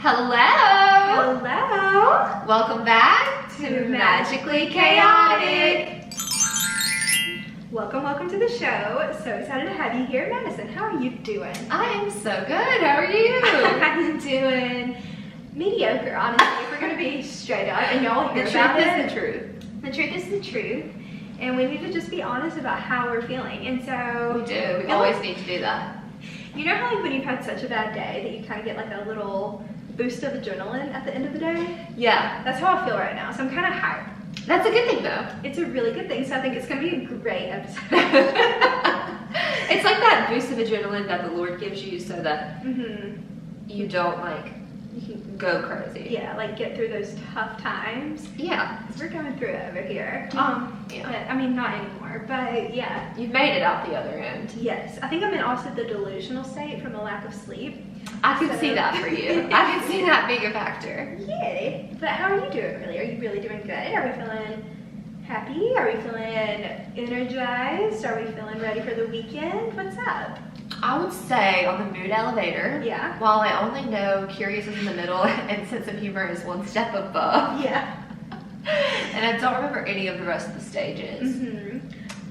Hello! Hello! Welcome back to Magically Chaotic! Welcome to the show. So excited to have you here. Madison, how are you doing? I am so good. How are you? I'm doing mediocre, honestly. If we're going to be straight up and y'all hear about it. The truth. The truth is the truth. And we need to just be honest about how we're feeling. And so... We do. We always need to do that. You know how like when you've had such a bad day that you kind of get like a little boost of adrenaline at the end of the day? Yeah. That's how I feel right now. So I'm kind of hyped. That's a good thing though. It's a really good thing. So I think it's going to be a great episode. It's like that boost of adrenaline that the Lord gives you so that you don't you can go crazy. Yeah, like get through those tough times. Yeah. We're going through it over here. Yeah. But, I mean, not anymore, but yeah. You've made it out the other end. Yes. I think I'm in also the delusional state from the lack of sleep. I could see that for you. I could see that being a factor. Yeah. But how are you doing really? Are you really doing good? Are we feeling happy? Are we feeling energized? Are we feeling ready for the weekend? What's up? I would say on the mood elevator, Yeah. while I only know curious is in the middle and sense of humor is one step above. Yeah. And I don't remember any of the rest of the stages.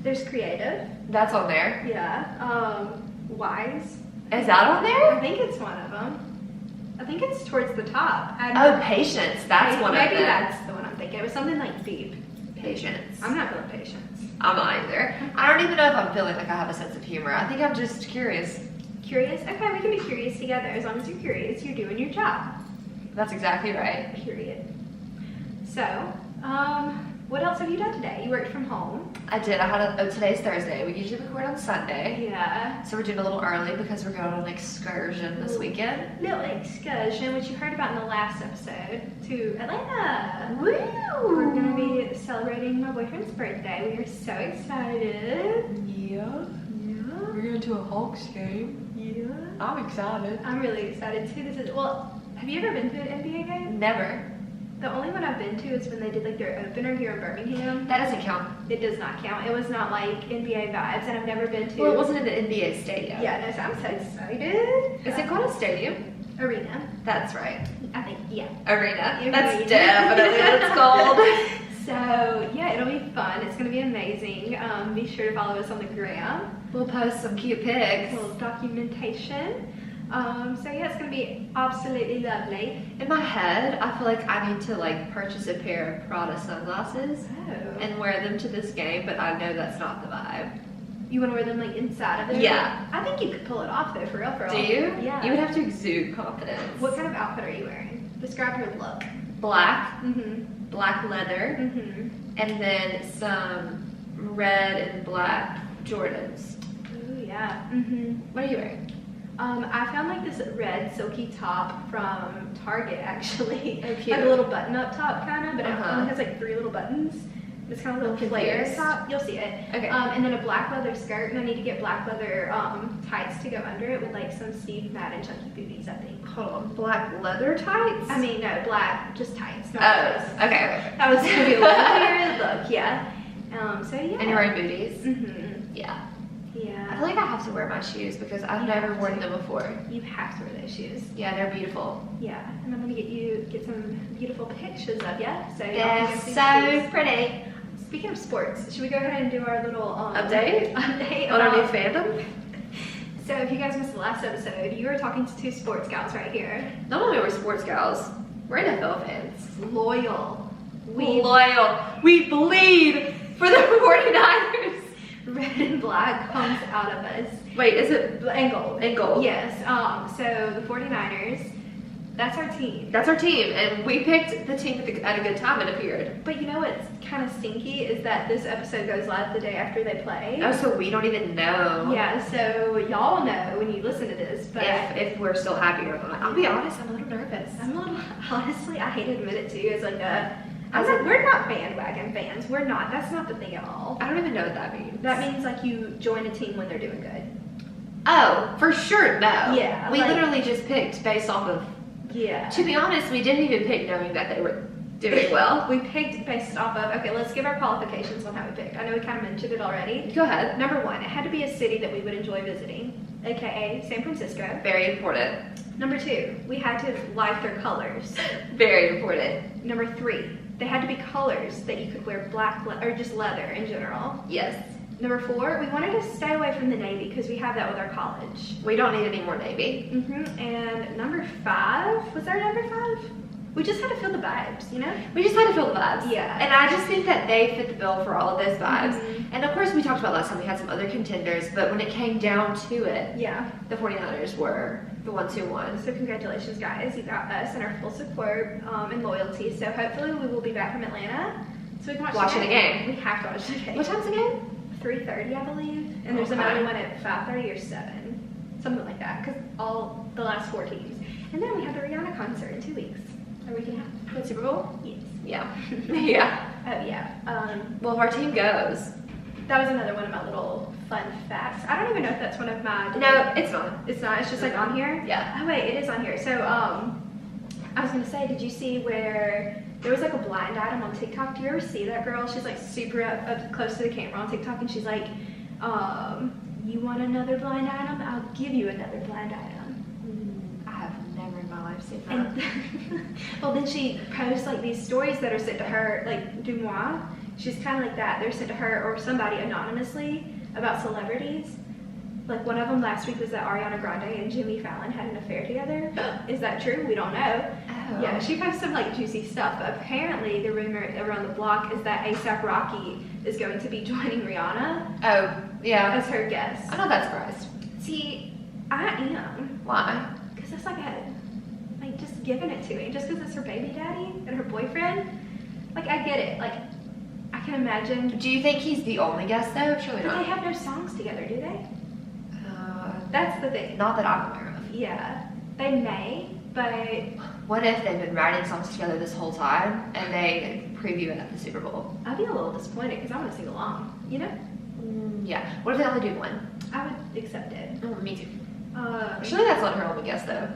There's creative. That's on there. Yeah. Wise. Is that on I there? think it's one of them. I think it's towards the top. Oh, patience. That's one of them. Maybe that's the one I'm thinking. It was something like deep. Patience. I'm not feeling patience. I'm not either. I don't even know if I'm feeling like I have a sense of humor. I think I'm just curious. Curious? Okay, we can be curious together. As long as you're curious, you're doing your job. That's exactly right. Period. So, what else have you done today? You worked from home. I did. I had today's Thursday. We usually record on Sunday. Yeah. So we're doing a little early because we're going on an excursion this weekend. Little excursion, which you heard about in the last episode, to Atlanta. Woo! We're gonna be celebrating my boyfriend's birthday. We are so excited. Yeah. Yeah. We're going to a Hawks game. Yeah. I'm excited. I'm really excited too. Have you ever been to an NBA game? Never. The only one I've been to is when they did like their opener here in Birmingham. That doesn't count. It does not count. It was not like NBA vibes, and I've never been to. Well, it wasn't in the NBA stadium. Yeah, no, so I'm so excited. Is it called a stadium? Arena? That's right. I think, yeah. Arena. Arena. That's definitely what it's called. So, yeah, it'll be fun. It's going to be amazing. Be sure to follow us on the gram. We'll post some cute pics. A little documentation. So yeah, it's gonna be absolutely lovely. In my head, I feel like I need to purchase a pair of Prada sunglasses and wear them to this game, but I know that's not the vibe. You want to wear them inside of it? Yeah. I think you could pull it off though, for real. Do you? Yeah. You would have to exude confidence. What kind of outfit are you wearing? Describe your look. Black. Mm-hmm. Black leather. Mm-hmm. And then some red and black Jordans. Ooh, yeah. Mm-hmm. What are you wearing? I found this red silky top from Target actually. Oh, cute. Like a little button up top kind of, but it only has 3 little buttons. It's kind of a little flare top. You'll see it. Okay. And then a black leather skirt, and I need to get black leather tights to go under it with some Steve Madden chunky booties, I think. Hold on. Black leather tights? I mean, no, black, just tights. Not Oh, okay. That was gonna be a little weird look, yeah. So yeah. And you're wearing booties? Mm-hmm. Yeah. Yeah. I feel like I have to wear my shoes because I've never worn them before. You have to wear those shoes. Yeah, they're beautiful. Yeah, and I'm gonna get some beautiful pictures of you. So They're so pretty. Speaking of sports, should we go ahead and do our little update on our new fandom? So if you guys missed the last episode, you were talking to 2 sports gals right here. Not only are we sports gals, we're NFL fans. Loyal. Loyal. We bleed for the 49ers. Red and black comes out of us. Wait, is it And gold. and gold? Yes. So the 49ers, that's our team. That's our team, and we picked the team at a good time, it appeared. But you know what's kind of stinky is that this episode goes live the day after they play. Oh, so we don't even know. Yeah, so y'all know when you listen to this, but if we're still happy or not. I'll be honest, I'm a little nervous. honestly, I hate to admit it to you, we're not bandwagon fans. We're not. That's not the thing at all. I don't even know what that means. That means you join a team when they're doing good. Oh, for sure, no. Yeah, We literally just picked based off of, yeah. to be honest, we didn't even pick knowing that they were doing well. We picked based off of, okay, let's give our qualifications on how we picked. I know we kind of mentioned it already. Go ahead. Number 1, it had to be a city that we would enjoy visiting, aka San Francisco. Very important. Number 2, we had to like their colors. Very important. Number 3, they had to be colors that you could wear black or just leather in general. Yes. Number 4, we wanted to stay away from the navy because we have that with our college. We don't need any more navy. And number 5, was there number 5? We just had to feel the vibes, you know? We just had to feel the vibes. Yeah. And I just think that they fit the bill for all of those vibes. Mm-hmm. And of course, we talked about last time we had some other contenders, but when it came down to it, Yeah. the 49ers were the ones who won. So congratulations, guys. You got us and our full support and loyalty. So hopefully we will be back from Atlanta so we can watch the game. We have to watch the game. What time's the game? 3:30, I believe. And there's Okay. another one at 5:30 or 7. Something like that. Because all the last 4 teams. And then we have the Rihanna concert in 2 weeks. Or we can have. The Super Bowl? Yes. Yeah. Yeah. Oh, yeah. Well, if our team goes. That was another one of my little fun facts. I don't even know if that's one of my. No, it's not. It's not. It's just like on here. Yeah. Oh wait, it is on here. So I was gonna say, did you see where there was like a blind item on TikTok? Do you ever see that girl? She's like super up close to the camera on TikTok, and she's like, "You want another blind item? I'll give you another blind item." I have never in my life seen that. And well, then she posts like these stories that are sent to her, like du moi. She's kind of like that. They're sent to her or somebody anonymously about celebrities. Like one of them last week was that Ariana Grande and Jimmy Fallon had an affair together. Is that true? We don't know. Oh. Yeah, she posts some like juicy stuff. But apparently, the rumor around the block is that A$AP Rocky is going to be joining Rihanna Oh, yeah. as her guest. I'm not that surprised. See, I am. Why? Because it's like just giving it to me. Just because it's her baby daddy and her boyfriend. Like, I get it. Like, I can imagine. Do you think he's the only guest though? Surely But they not. have no songs together, do they? Uh, That's the thing. not that I'm aware of. Yeah. They may, but What if they've been writing songs together this whole time and they preview it at the Super Bowl? I'd be a little disappointed because I want to sing along, you know? Yeah. What if they only do one? I would accept it. Oh, me too. Uh, Surely that's not her only guest though.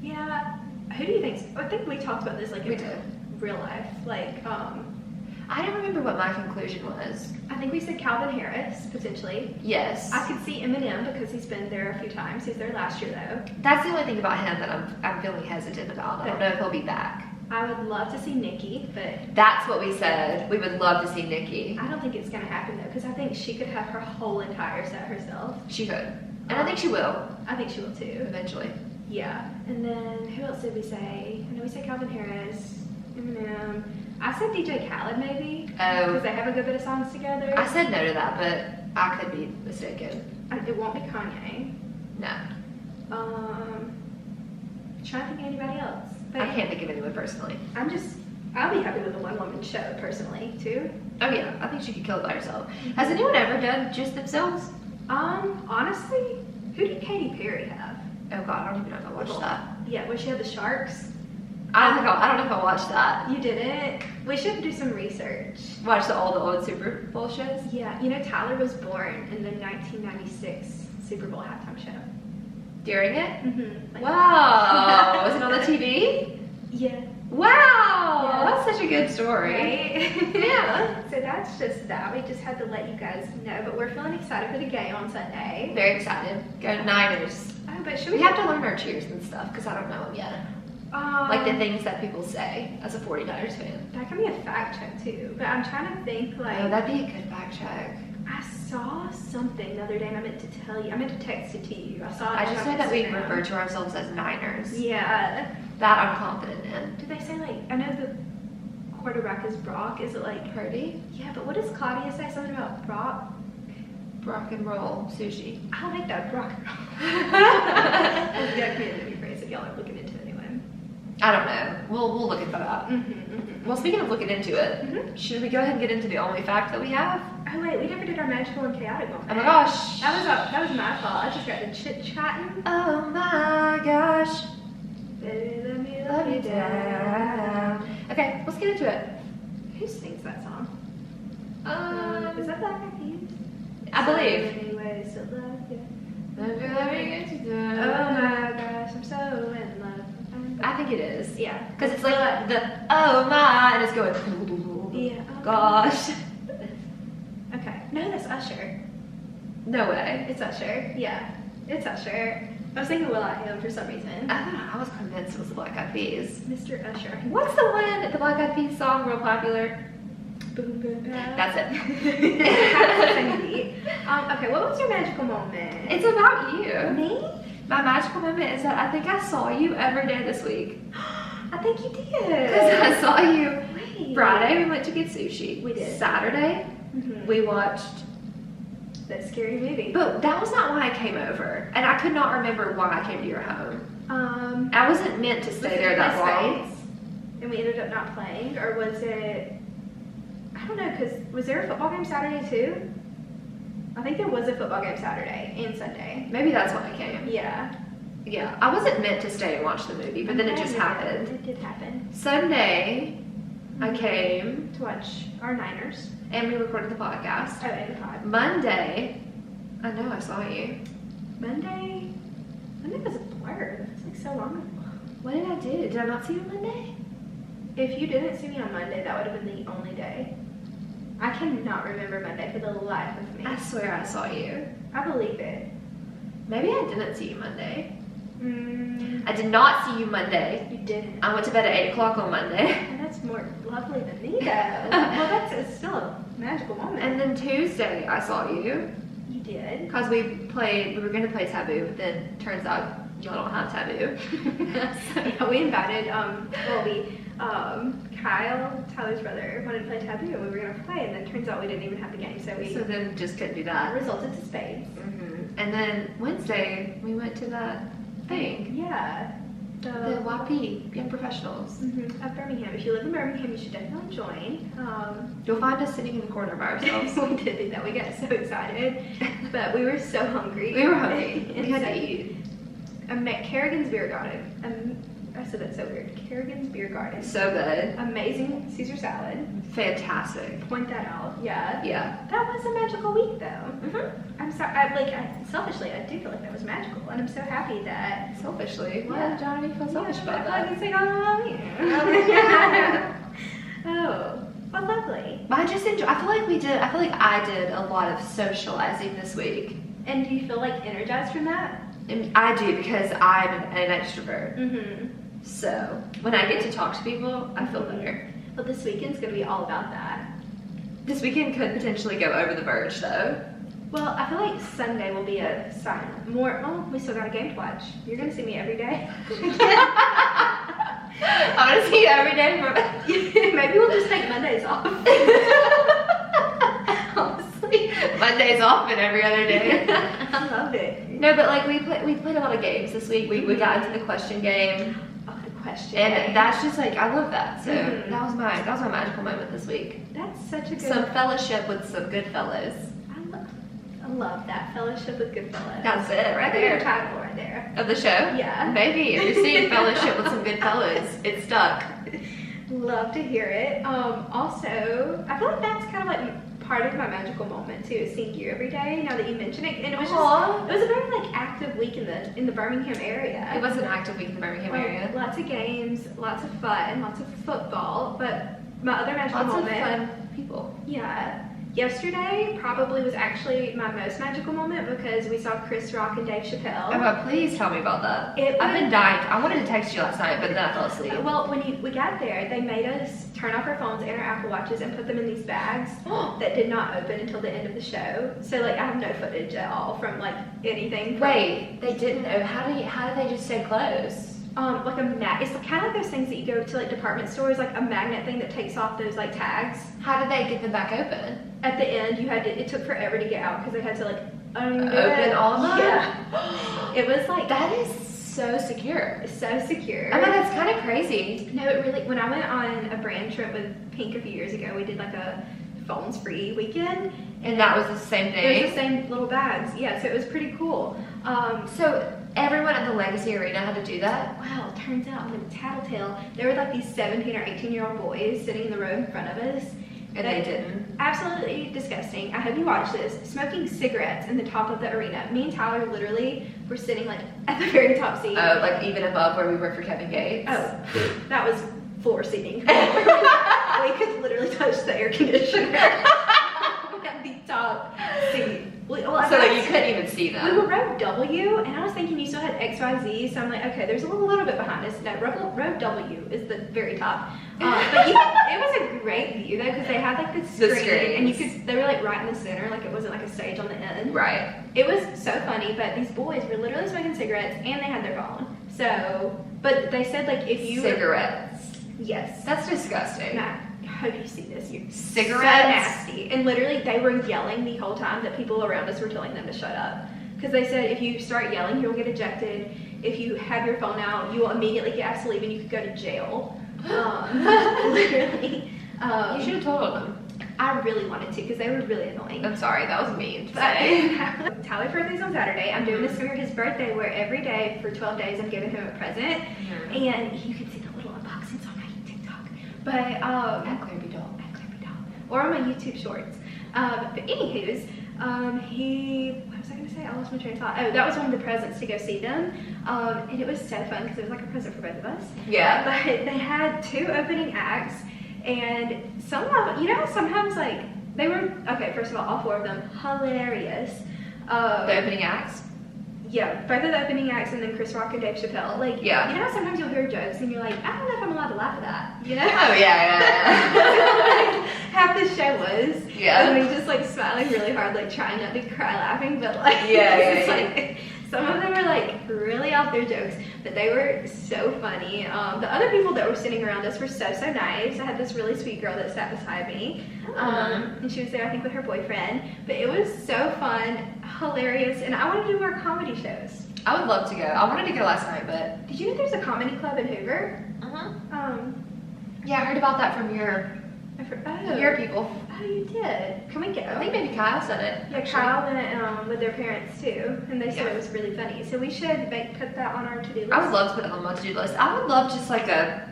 yeah. Who do you think? I think we talked about this like We in did. real life. Like, I don't remember what my conclusion was. I think we said Calvin Harris, potentially. Yes. I could see Eminem because he's been there a few times. He was there last year, though. That's the only thing about him that I'm feeling hesitant about. I don't know if he'll be back. I would love to see Nicki, but That's what we said. We would love to see Nicki. I don't think it's going to happen, though, because I think she could have her whole entire set herself. She could. And I think she will, I think she will, too. eventually. Yeah. And then, who else did we say? I know we said Calvin Harris, Eminem. I said DJ Khaled, maybe. Oh. Because they have a good bit of songs together. I said no to that, but I could be mistaken. It won't be Kanye. No. Trying to think of anybody else. But I can't think of anyone personally. I'll be happy with a one-woman show, personally, too. Oh yeah, I think she could kill it by herself. Has anyone ever done just themselves? Honestly, who did Katy Perry have? Oh god, I don't even know if I watched that. Yeah, where she had the sharks. I don't know if I watched that. You didn't? We should do some research. Watched all the old Super Bowl shows. Yeah, you know Tyler was born in the 1996 Super Bowl halftime show. During it? Mm-hmm. Wow. Was it on the TV? Yeah. Wow. Yeah. That's such a good story. Right? Yeah. So that's just that. We just had to let you guys know, but we're feeling excited for the game on Sunday. Very excited. Go Niners. Oh, but should We have to learn our cheers and stuff because I don't know them yet. Like the things that people say as a 49ers fan. That can be a fact check too, but I'm trying to think like. Oh, that'd be a good fact check. I saw something the other day and I meant to tell you. I meant to text it to you. I saw it. I on just my know that we Instagram. refer to ourselves as Niners. Yeah. That I'm confident in. Do they say like, I know the quarterback is Brock. Is it like Purdy? Yeah, but what does Claudia say? Something about Brock? Rock and roll sushi. I like that Brock. That's a community phrase if y'all are looking into it anyway. I don't know. We'll look into that. Well, speaking of looking into it, Mhm. should we go ahead and get into the only fact that we have? Oh wait, we never did our magical and chaotic moment. Oh my gosh. That was my fault. I just got to chit chatting. Oh my gosh. Baby, let me Love you down. Okay, let's get into it. Who sings that song? Is that Black Eyed Peas? I believe. So many ways to love you. Let me get you down. Oh my gosh, I'm so in love. I think it is. Yeah. Because it's like the oh my and it's going. Yeah. Gosh. Okay. No, that's Usher. No way. It's Usher. Yeah. It's Usher. I was thinking will.i.am for some reason. I was convinced it was the Black Eyed Peas. Mr. Usher. What's the one, the Black Eyed Peas song, real popular? Boom, boom, boom. That's it. Okay, what was your magical moment? It's about you. Me? My magical moment is that I think I saw you every day this week. I think you did. Because I saw you Wait. Friday, we went to get sushi. We did. Saturday, we watched. That scary movie. But that was not why I came over. And I could not remember why I came to your home. I wasn't meant to stay there that long. Spades, and we ended up not playing, or was it? I don't know, because was there a football game Saturday too? I think there was a football game Saturday and Sunday. Maybe that's why I came. Yeah. Yeah, I wasn't meant to stay and watch the movie, but then it just happened. It did happen. Sunday, I came To watch our Niners. and we recorded the podcast. Oh, and the pod. Monday, I know I saw you. Monday was a blur. It's like so long ago. What did I do? Did I not see you on Monday? If you didn't see me on Monday, that would have been the only day. I cannot remember Monday for the life of me. I swear I saw you. I believe it. Maybe I didn't see you Monday. Mm, I did not see you Monday. you didn't. I went to bed at 8 o'clock on Monday. And that's more lovely than me, though. Well, that's it's still a magical moment. And then Tuesday, I saw you. You did. Because we were going to play Taboo, but then turns out y'all don't have Taboo. Yeah, we invited, Kyle, Tyler's brother, wanted to play Taboo, and we were going to play, and then turns out we didn't even have the game, so we So then just couldn't do that. resulted to spades. And then Wednesday, we went to that thing. Yeah. The YP, Young Professionals. Of Birmingham. If you live in Birmingham, you should definitely join. You'll find us sitting in the corner by ourselves. We did do that. We got so excited, but we were so hungry. We were hungry. And We had so- to eat. I'm at Kerrigan's Beer Garden. I said that so weird. Kerrigan's Beer Garden. So good. Amazing Caesar salad. Fantastic. Point that out. Yeah. Yeah. That was a magical week, though. I'm sorry. Selfishly, I do feel like that was magical, and I'm so happy that. Selfishly. Why Yeah. did Johnny feel selfish Yeah, about I feel like that? it's like, oh, yeah. Oh, well, lovely. But I just enjoy. I feel like I did a lot of socializing this week. And do you feel like energized from that? And I do because I'm an extrovert. Mm-hmm. So when I get to talk to people, I feel better. But this weekend's gonna be all about that. This weekend could potentially go over the verge, though. Well, I feel like Sunday will be a sign more. Oh, we still got a game to watch. You're gonna see me every day. I'm gonna see you every day for. Maybe we'll just take Mondays off. Honestly, Mondays off and every other day. I love it. No, but like we played a lot of games this week. We got into the question game, Oh, the question. and that's just like I love that. So Mhm. that was my magical moment this week. That's such a good. Some fellowship with some good fellas. I love that fellowship with good fellas. That's it right That's your there. title right there. Of the show? Yeah. Maybe if you're seeing fellowship with some good fellas, it's stuck. Love to hear it. Also, I feel like that's kind of like part of my magical moment too, is seeing you every day. Now that you mention it, and it was Aw. it was a very like active week in the Birmingham area. It was an active week in the Birmingham area. Lots of games, lots of fun, lots of football. But my other magical Lots of moment, fun people. yeah. Yesterday probably was actually my most magical moment because we saw Chris Rock and Dave Chappelle. Oh, but please tell me about that. I've been dying. I wanted to text you last night, but then I fell asleep. Well, when we got there, they made us turn off our phones and our Apple Watches and put them in these bags that did not open until the end of the show. So like I have no footage at all from like anything. Wait, they didn't know. How did they just stay closed? Like a it's kind of like those things that you go to like department stores, like a magnet thing that takes off those like tags. How did they get them back open? At the end, it took forever to get out because they had to like undo Open it. all of them? Yeah. It was like That is so secure. so secure. I mean, that's kind of crazy. No, it really. When I went on a brand trip with Pink a few years ago, we did like a phones free weekend, And that was the same it was thing. the same little bags. Yeah, so it was pretty cool. So everyone at the Legacy Arena had to do that? Wow, turns out I'm a tattletale. There were like these 17 or 18-year-old boys sitting in the row in front of us. And they didn't. Absolutely disgusting. I hope you watch this. Smoking cigarettes in the top of the arena. Me and Tyler literally were sitting like at the very top seat. Oh, like even above where we work for Kevin Gates? Oh, that was floor seating. We could literally touch the air conditioner. At the top seat. Well, So so that you couldn't even see We them. were row W, and I was thinking you still had X, Y, Z, so I'm like, okay, there's a little bit behind us. No, row W is the very top. But it was a great view though, because they had like this The screen, and screens. they were like right in the center, like it wasn't like a stage on the end. Right. It was so funny, but these boys were literally smoking cigarettes, and they had their phone. So, but they said like if you Cigarettes. yes, That's disgusting. Matt, I hope you see this. You're Cigarettes? so nasty. And literally, they were yelling the whole time that people around us were telling them to shut up. Because they said if you start yelling, you'll get ejected. If you have your phone out, you will immediately get asked to leave and you could go to jail. Literally. You should have told them. I really wanted to because they were really annoying. I'm sorry, that was mean to But say. Tyler's birthday's on Saturday. I'm doing this for his birthday where every day for 12 days I'm giving him a present. And you can see the little unboxings on my TikTok. But At Clarby Doll. at Clippy Doll, or on my YouTube shorts. But anywho's, what was I going to say? I lost my train of thought. Oh, that was one of the presents to go see them. And it was so fun because it was like a present for both of us. Yeah. But they had 2 opening acts, and some of them, you know, sometimes like they were, okay, first of all 4 of them, hilarious. The opening acts? Yeah, both of the opening acts, and then Chris Rock and Dave Chappelle. Like, Yeah. you know how sometimes you'll hear jokes and you're like, I don't know if I'm allowed to laugh at that, you know? Oh, yeah. Half the show was. Yeah. And we just like smiling really hard, like trying not to cry laughing, but like, Yeah, it's yeah, like, some of them were like really out there jokes, but they were so funny. The other people that were sitting around us were so nice. I had this really sweet girl that sat beside me, and she was there, I think, with her boyfriend. But it was so fun, hilarious, and I want to do more comedy shows. I would love to go. I wanted to go last night, but... Did you know there's a comedy club in Hoover? Yeah, I heard about that from your people. Oh, you did. Can we go? I think maybe Kyle said it. Yeah, actually. Kyle went with their parents too, and they said Yeah. it was really funny. So we should put that on our to-do list. I would love to put it on my to-do list. I would love just like a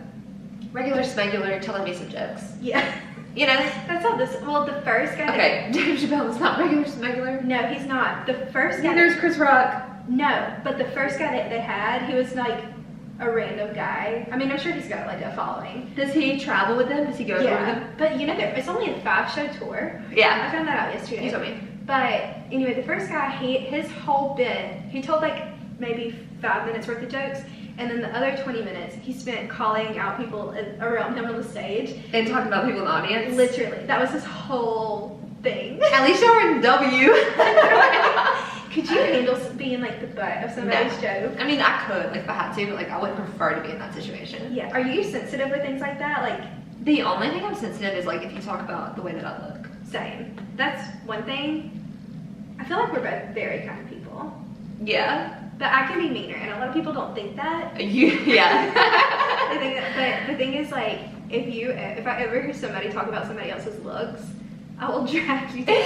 regular smegular telling me some jokes. Yeah, You know? that's all this. Well, the first guy. Okay, Dave Chappelle is not regular smegular. No, he's not. The first guy. Neither is Chris Rock. No, but the first guy that they had, he was like a random guy. I mean, I'm sure he's got like a following. Does he travel with them? Does he go with them? But you know, it's only a 5-show tour. Yeah. I found that out yesterday. You told me. But anyway, the first guy, his whole bit, he told like maybe 5 minutes worth of jokes, and then the other 20 minutes he spent calling out people around him on the stage. And talking about people in the audience? Literally, that was his whole thing. At least y'all were in W. Could you handle being like the butt of somebody's joke? I mean, I could, like, if I had to, but, like, I would prefer to be in that situation. Yeah. Are you sensitive with things like that? Like, The only thing I'm sensitive is, like, if you talk about the way that I look. same. That's one thing. I feel like we're both very kind people. Yeah. But I can be meaner, and a lot of people don't think that. Yeah. But the thing is, like, if I ever hear somebody talk about somebody else's looks, I will drag you down.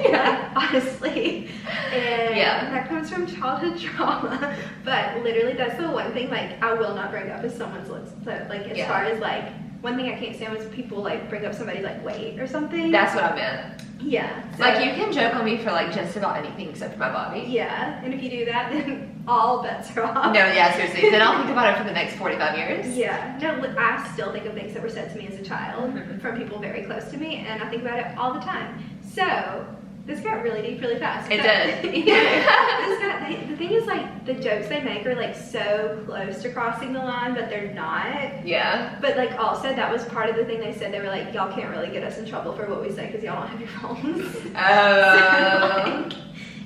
Yeah. Like, honestly. And Yeah. that comes from childhood trauma. But literally, that's the one thing, like, I will not bring up is someone's looks. So, like, as Yeah. far as, like, one thing I can't stand is people, like, bring up somebody's, like, weight or something. That's what I meant. Yeah. So, Like, you can joke on me for, like, just about anything except for my body. Yeah. And if you do that, then all bets are off. No, yeah, seriously. Then I'll think about it for the next 45 years. Yeah, no, I still think of things that were said to me as a child Mhm. from people very close to me, and I think about it all the time. So, this got really deep really fast. It But- did. the thing is, like, the jokes they make are, like, so close to crossing the line, but they're not. Yeah. But, like, also, that was part of the thing they said. They were like, y'all can't really get us in trouble for what we say because y'all don't have your phones. Oh. So, like,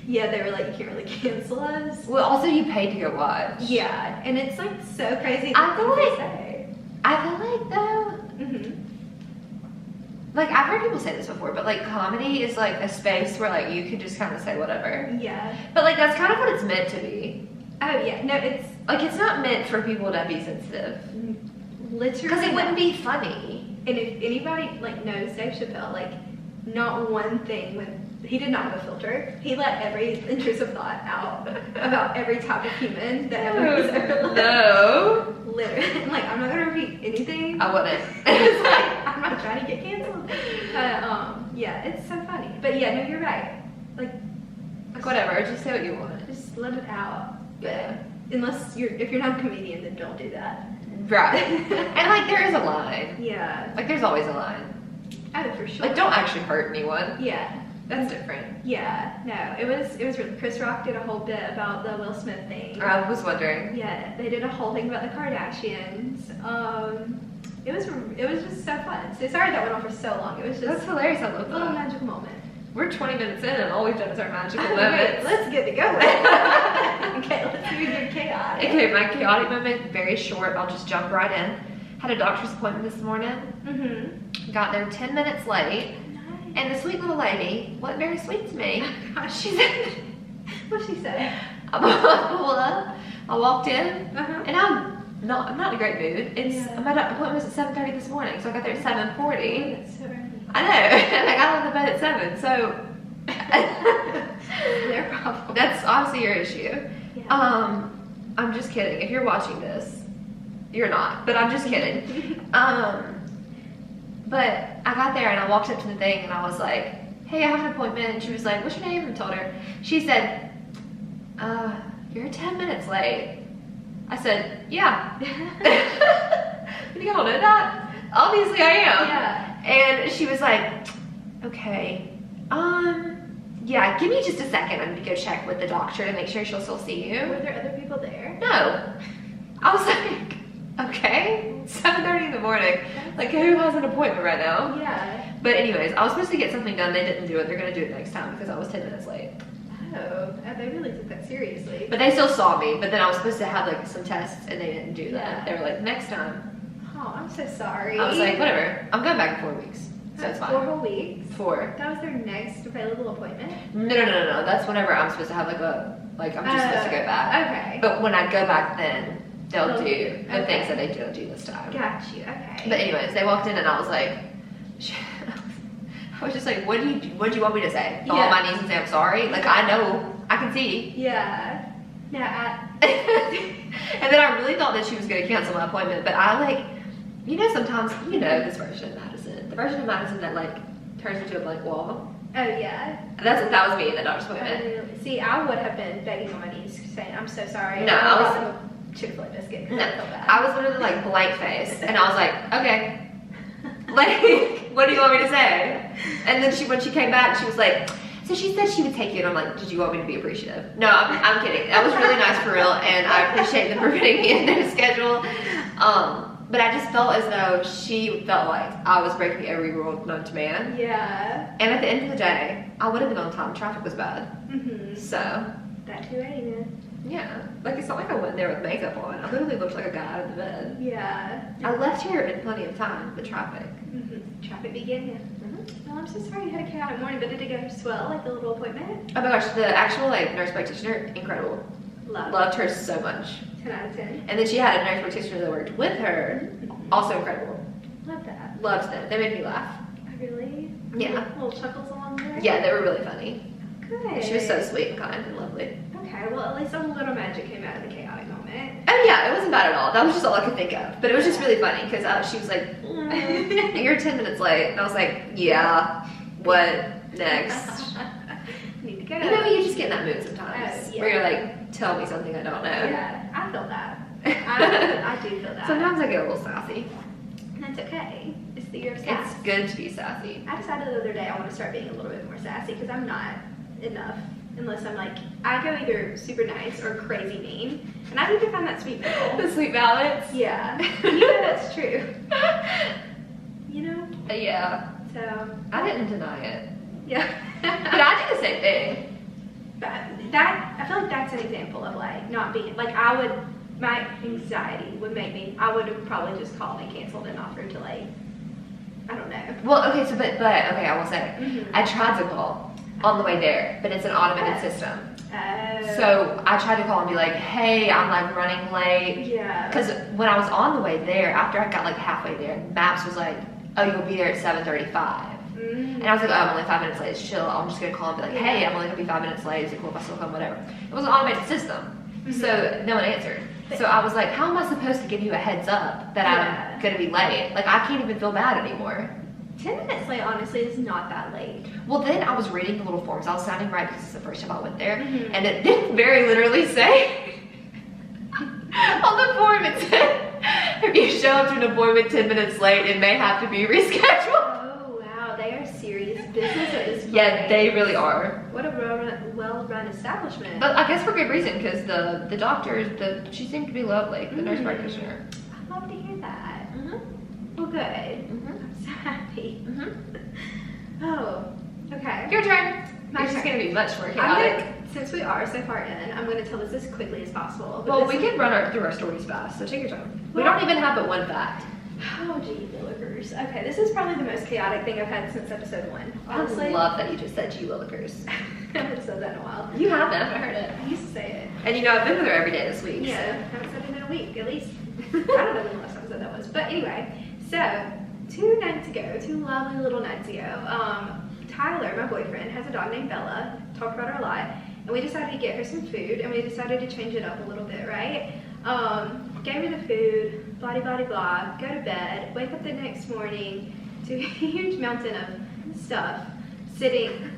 yeah, they were like, you can't really cancel us. Well, also, you paid to go watch. Yeah, and it's, like, so crazy. I feel like- say. I feel like, though, Mm-hmm. like, I've heard people say this before, but, like, comedy is, like, a space where, like, you can just kind of say whatever. Yeah. But, like, that's kind of what it's meant to be. Oh yeah, no, it's Like, it's not meant for people to be sensitive. literally Because it wouldn't be funny. And if anybody like knows Dave Chappelle, like not one thing when he did not have a filter. He let every intrusive thought out about every type of human that ever he's ever lived. No. Literally, like I'm not gonna repeat anything. I wouldn't. It's like, I'm not trying to get canceled. Yeah, it's so funny. But yeah, no, you're right. Like, Like, whatever. Just say what you want. just let it out. Yeah. Unless if you're not a comedian, then don't do that. Right. And, like, there is a line. Yeah. Like, there's always a line. Oh, for sure. Like, don't actually hurt anyone. Yeah. That's different. Yeah, no, it was really, Chris Rock did a whole bit about the Will Smith thing. I was wondering. Yeah, they did a whole thing about the Kardashians. It was just so fun. So sorry that went on for so long. It was just That's hilarious. I love a little that. magical moment. We're 20 minutes in and all we've done is our magical Great, moments. let's get to going. Okay, let's do your chaotic. Okay, my chaotic moment, very short. I'll just jump right in. Had a doctor's appointment this morning. Mm-hmm. Got there 10 minutes late. And the sweet little lady wasn't very sweet to me. She said, What'd she say? I walked in Uh-huh. and I'm not in a great mood. Yeah. My appointment was at 7:30 this morning, so I got there at 7:40. That's so early. I know, and I got out of the bed at 7, so Their problem. that's obviously your issue. Yeah. I'm just kidding. If you're watching this, you're not, but I'm just kidding. But I got there and I walked up to the thing and I was like, hey, I have an appointment. And she was like, what's your name? And I told her. She said, you're 10 minutes late. I said, yeah. You all know that? Obviously I am. Yeah. And she was like, okay, yeah, give me just a second. I'm gonna go check with the doctor to make sure she'll still see you. Were there other people there? No. I was like, okay, 7:30 in the morning. Like, who has an appointment right now? Yeah. But anyways, I was supposed to get something done. They didn't do it. They're gonna do it next time because I was 10 minutes late. Oh, they really took that seriously. But they still saw me. But then I was supposed to have like some tests and they didn't do that. Yeah. They were like, next time. Oh, I'm so sorry. I was like, whatever. I'm going back in 4 weeks. So it's 4 fine. whole weeks? 4. That was their next available appointment? No. That's whenever I'm supposed to have I'm just supposed to go back. Okay. But when I go back then, they'll do the okay. things that they don't do this time. Got you, okay. But anyways, they walked in and I was like, I was just like, what do you want me to say? Fall on my knees and say I'm sorry? Like, I know, I can see. Yeah. Yeah, And then I really thought that she was going to cancel my appointment, but I like, sometimes, this version of Madison. The version of Madison that like turns into a blank wall. oh yeah. That was me in the doctor's appointment. See, I would have been begging on my knees saying, I'm so sorry. No, I was- a Chick-fil-A biscuit because No, I felt bad. I was literally like blank face, and I was like, okay. Like, what do you want me to say? And then when she came back, she was like, so she said she would take you, and I'm like, did you want me to be appreciative? No, I'm kidding. That was really nice for real, and I appreciate them for putting me in their schedule. But I just felt as though she felt like I was breaking every rule known to man. Yeah. And at the end of the day, I would have been on time. Traffic was bad. Mm-hmm. So, That too, ain't it? yeah. Like, it's not like I went there with makeup on. I literally looked like a guy out of the bed. Yeah. I left here in plenty of time, the traffic. Mm-hmm. Traffic began, yeah. Well, I'm so sorry you had a chaotic morning, but did it go swell, like the little appointment? Oh my gosh, the actual like nurse practitioner, incredible. Loved Loved her so much. 10 out of 10. And then she had a nurse practitioner that worked with her, also incredible. Love that. Loved them. They made me laugh. Really? Yeah. Little chuckles along the way? Yeah, they were really funny. Good. She was so sweet and kind and lovely. Okay, well, at least a little magic came out of the chaotic moment. Oh yeah, it wasn't bad at all. That was just all I could think of. But it was just really funny because she was like, you're 10 minutes late. And I was like, yeah, what next? Need to go. You just get in that mood sometimes Oh, yeah. where you're like, tell me something I don't know. Yeah, I feel that. I do feel that. Sometimes I get a little sassy. And that's okay. It's the year of It's sass. good to be sassy. I decided the other day I want to start being a little bit more sassy because I'm not enough unless I'm like, I go either super nice or crazy mean. And I need to find that sweet middle. The sweet balance. Yeah. You know that's true. You know? Yeah. So, I didn't deny it. yeah. But I do the same thing. That I feel like that's an example of like not being like my anxiety would make me I would have probably just called and canceled and offered to like I don't know. Well, okay, so but okay, I will say, Mhm. I tried to call on the way there, but it's an automated Oh. system. Oh. So I tried to call and be like, hey, I'm like running late. Yeah. Because when I was on the way there, after I got like halfway there, Maps was like, oh, you'll be there at 7:35. And I was like, oh, I'm only 5 minutes late. It's chill. I'm just gonna call and be like, hey, I'm only gonna be 5 minutes late. Is it cool if I still come? Whatever. It was an automated system, so no one answered. So I was like, how am I supposed to give you a heads up that I'm gonna be late? Like, I can't even feel bad anymore. 10 minutes late honestly is not that late. Well, then I was reading the little forms. I was sounding right because it's the first time I went there, Mhm. and it did very literally say on the form it said, if you show up to an appointment 10 minutes late, it may have to be rescheduled. Oh wow, they are serious business at this point. Yeah, they really are. What a well-run establishment. But I guess for good reason, because the doctor, she seemed to be lovely, the nurse practitioner. I'd love to hear that. Mm-hmm. Well, good. Mm-hmm. I'm so happy. Mm-hmm. Oh, okay. Your turn. My This is turn. going to be much more I'm chaotic. gonna, since we are so far in, I'm going to tell this as quickly as possible. But Well, this we is- can run through our stories fast, so take your time. We Well- don't even have but one fact. Oh, gee, willikers. Okay, this is probably the most chaotic thing I've had since episode 1. Honestly, I love that you just said gee willikers. I haven't said that in a while. You haven't, I heard it. I used to say it. And you know, I've been with her every day this week. Yeah, I haven't said it in a week, at least. I don't know when the last episode that was. But anyway, so 2 nights ago, 2 lovely little nights ago, Tyler, my boyfriend, has a dog named Bella. Talked about her a lot. And we decided to get her some food, and we decided to change it up a little bit, right? Gave her the food, blah, blah, blah, blah, go to bed, wake up the next morning to a huge mountain of stuff sitting,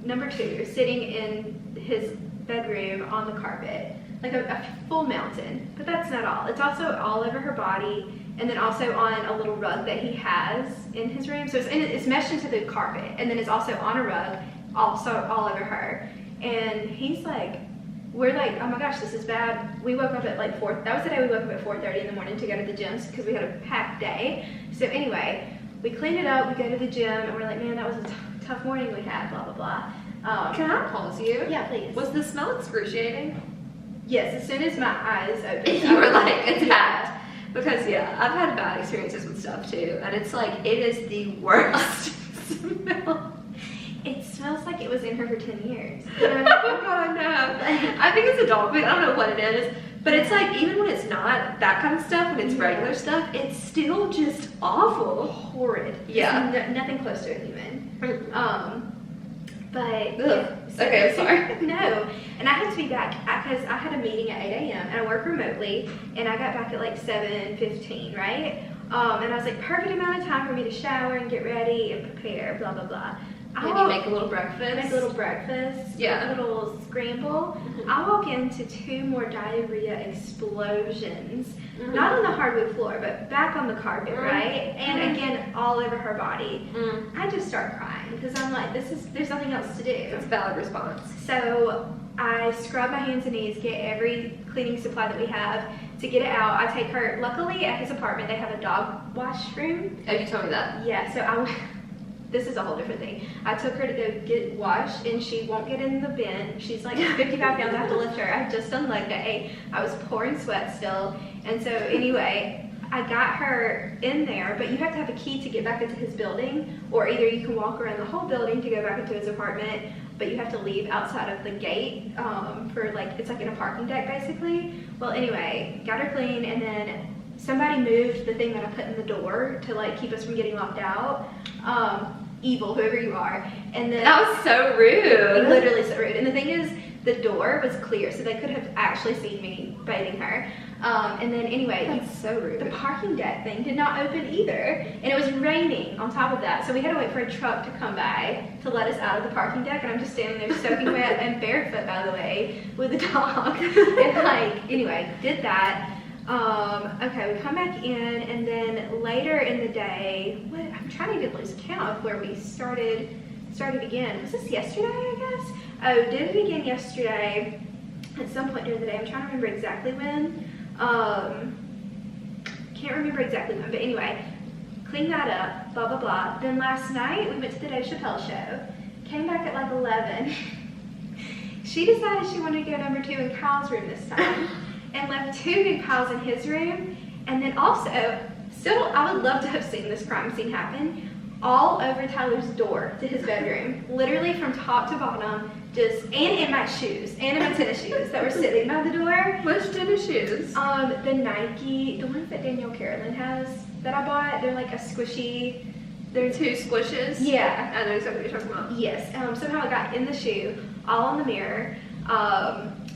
number 2, sitting in his bedroom on the carpet. Like a full mountain. But that's not all. It's also all over her body, and then also on a little rug that he has in his room. So it's meshed into the carpet, and then it's also on a rug, also all over her. And he's like, we're like, oh my gosh, this is bad. We woke up at like 4, that was the day we woke up at 4:30 in the morning to go to the gym because we had a packed day. So anyway, we cleaned it up, we go to the gym, and we're like, man, that was a tough morning we had, blah, blah, blah. Can I pause you? Yeah, please. Was the smell excruciating? Yes, as soon as my eyes opened. You were like attacked. Because yeah, I've had bad experiences with stuff too, and it's like, it is the worst smell. It smells like it was in her for 10 years. Oh god, no. I think it's a dog food, I don't know what it is, but it's like, even when it's not that kind of stuff, when it's regular stuff, it's still just awful. Horrid. Yeah. Nothing close to a human. But Ugh. Okay, sorry. No, and I had to be back because I had a meeting at 8 a.m. and I work remotely, and I got back at like 7:15, right? And I was like, perfect amount of time for me to shower and get ready and prepare, blah blah blah. Maybe make a little breakfast. Make a little breakfast, Yeah. a little scramble. I walk into 2 more diarrhea explosions, not on the hardwood floor, but back on the carpet, right? And again, all over her body. I just start crying because I'm like, there's nothing else to do. It's a valid response. So I scrub my hands and knees, get every cleaning supply that we have to get it out. I take her, luckily at his apartment, they have a dog wash room. Oh, you told me that. Yeah, so this is a whole different thing. I took her to go get washed, and she won't get in the bin. She's like 55 pounds. I have to lift her. I just done leg day. I was pouring sweat still. And so anyway, I got her in there, but you have to have a key to get back into his building, or either you can walk around the whole building to go back into his apartment, but you have to leave outside of the gate for like, it's like in a parking deck basically. Well, anyway, got her clean, and then somebody moved the thing that I put in the door to like keep us from getting locked out. Evil, whoever you are. And then That was so rude. literally so rude. And the thing is, the door was clear, so they could have actually seen me bathing her. And then anyway, That's so rude. the parking deck thing did not open either, and it was raining on top of that, so we had to wait for a truck to come by to let us out of the parking deck, and I'm just standing there soaking wet and barefoot, by the way, with a dog. And like, anyway, did that. Okay, we come back in, and then later in the day, I'm trying to even lose count of where we started again. Was this yesterday, I guess? Oh, did it again yesterday at some point during the day. I'm trying to remember exactly when. Can't remember exactly when, but anyway, clean that up, blah, blah, blah. Then last night, we went to the Dave Chappelle show. Came back at like 11. She decided she wanted to go number 2 in Kyle's room this time, and left 2 big piles in his room. And then also, still, I would love to have seen this crime scene happen, all over Tyler's door to his bedroom, literally from top to bottom, and in my shoes, and in my tennis shoes that were sitting by the door. Which tennis shoes? The Nike, the ones that Danielle Carolyn has that I bought, they're like a squishy. There are 2 squishes. Yeah. I know exactly what you're talking about. Yes, somehow it got in the shoe, all on the mirror.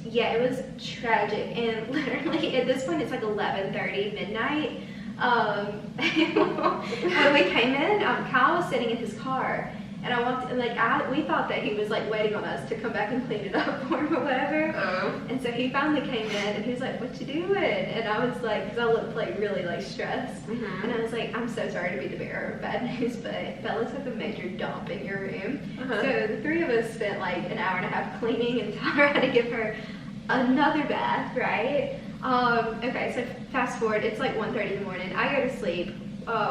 Yeah, it was tragic, and literally at this point it's like 11:30 midnight. When we came in, Kyle was sitting in his car, And I walked, and we thought that he was like waiting on us to come back and clean it up for him or whatever. Oh. And so he finally came in and he was like, "What you doing?" And I was like, because I looked like really like stressed. Mhm. And I was like, "I'm so sorry to be the bearer of bad news, but Bella took a major dump in your room." Uh-huh. So the three of us spent like an hour and a half cleaning and Tyler had to give her another bath, right? Okay, so fast forward, it's like 1:30 in the morning. I go to sleep.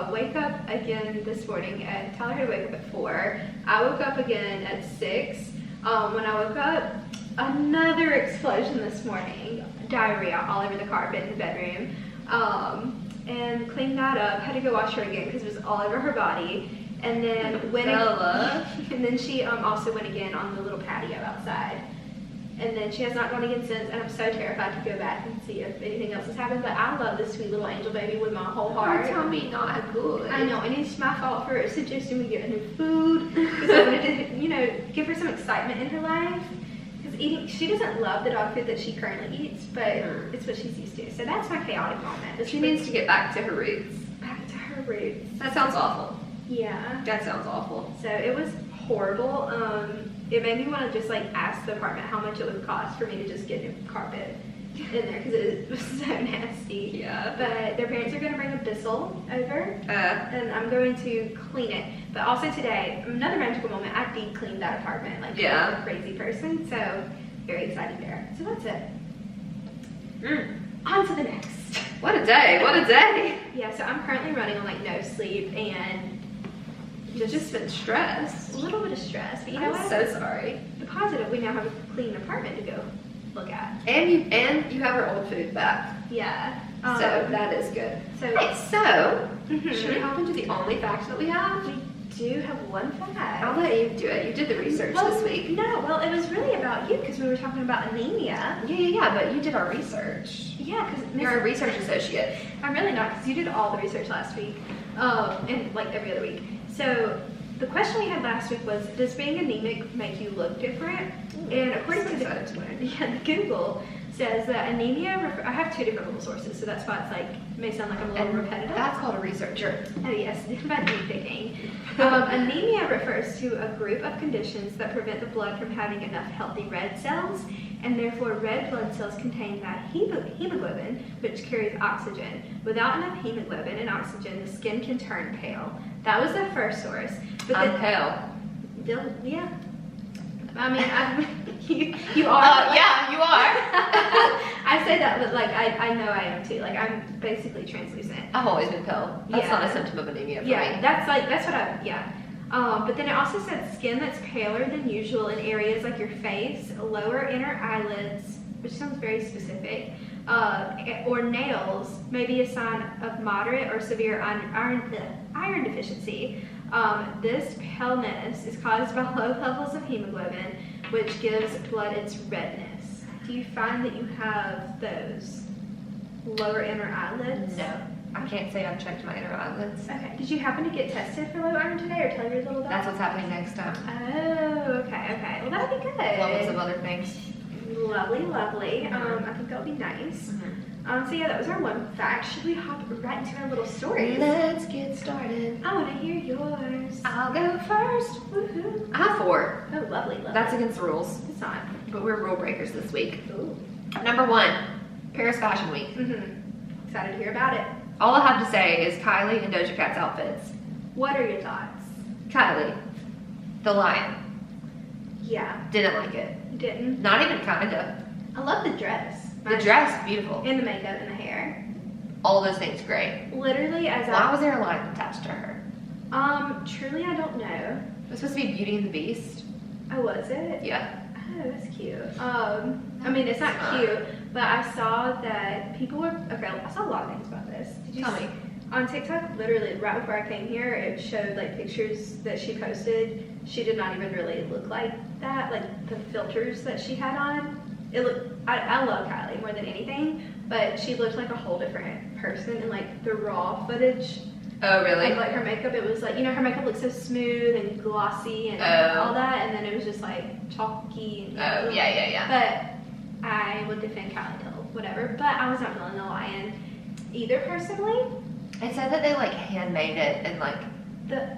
Wake up again this morning at, Tyler had to wake up at 4. I woke up again at 6. When I woke up, another explosion this morning. Diarrhea all over the carpet in the bedroom. And cleaned that up. Had to go wash her again because it was all over her body. And then Bella. and then she also went again on the little patio outside. And then she has not gone again since, and I'm so terrified to go back and see if anything else has happened. But I love this sweet little angel baby with my whole heart. Tell me not good. I know, and it's my fault for suggesting we get new food because I wanted to, give her some excitement in her life. Because she doesn't love the dog food that she currently eats, but it's what she's used to. So that's my chaotic moment. She needs to get back to her roots. back to her roots. That sounds awful. Yeah. That sounds awful. So it was horrible. It made me want to just ask the apartment how much it would cost for me to just get new carpet in there because it was so nasty. Yeah. But their parents are going to bring a Bissell over Uh, and I'm going to clean it. But also today, another magical moment, I deep cleaned that apartment like Yeah. a crazy person. So very exciting there. So that's it. On to the next. what a day. What a day. Yeah, so I'm currently running on no sleep and You've just been stressed. a little bit of stress. But you know I'm what? so sorry. The positive, we now have a clean apartment to go look at. And you have our old food back. Yeah. So that is good. So Hey, so Mhm. should we hop into the only fact that we have? we do have one fact. I'll let you do it. You did the research this week. No, well, it was really about you because we were talking about anemia. Yeah, but you did our research. Yeah, because You're a research associate. I'm really not because you did all the research last week, and every other week. So the question we had last week was, does being anemic make you look different? And according to the Google says that anemia. I have 2 different Google sources, so that's why it's may sound like I'm a little repetitive. That's called a researcher. Oh yes, by nitpicking. Anemia refers to a group of conditions that prevent the blood from having enough healthy red cells, and therefore red blood cells contain that hemoglobin, which carries oxygen. Without enough hemoglobin and oxygen, the skin can turn pale. That was the first source. But I'm pale. yeah. I mean, you are. Yeah, you are. I say that, but I know I am too. I'm basically translucent. I've always been pale. That's Yeah. not a symptom of anemia for Yeah, me. that's what but then it also said skin that's paler than usual in areas like your face, lower inner eyelids, which sounds very specific, or nails may be a sign of moderate or severe iron deficiency. This paleness is caused by low levels of hemoglobin, which gives blood its redness. Do you find that you have those lower inner eyelids? No, I can't say I've checked my inner eyelids. Okay. Did you happen to get tested for low iron today, or tell your little dog? That's what's happening next time. Oh, okay. Well, that'd be good. Lots of other things. Lovely. I think that'll be nice. So yeah, that was our one fact. Should we hop right into our little stories? Let's get started. I want to hear yours. I'll go first. Woohoo. I have 4. Oh, lovely. That's against the rules, It's on. but we're rule breakers this week. Ooh. Number 1, Paris Fashion Week. Excited to hear about it. All I have to say is Kylie and Doja Cat's outfits. What are your thoughts? Kylie, the lion, Yeah, didn't like it. you didn't. Not even kinda. I love the dress. The dress, beautiful. And the makeup and the hair. All those things, great. Literally, as Why was there a lion attached to her? truly, I don't know. It was supposed to be Beauty and the Beast. Oh, was it? Yeah. Oh, that's cute. I mean, it's not cute, but I saw that people were, I saw a lot of things about this. Did you Tell see? me. On TikTok, literally, right before I came here, it showed, pictures that she posted. She did not even really look like that, the filters that she had on. It looked, I love Kylie more than anything, but she looked like a whole different person in, the raw footage. Oh, really? Of, her makeup, it was her makeup looked so smooth and glossy and all that, and then it was just chalky and Oh, yeah. But I would defend Kylie till whatever. But I was not feeling the lion either personally. It said that they handmade it and The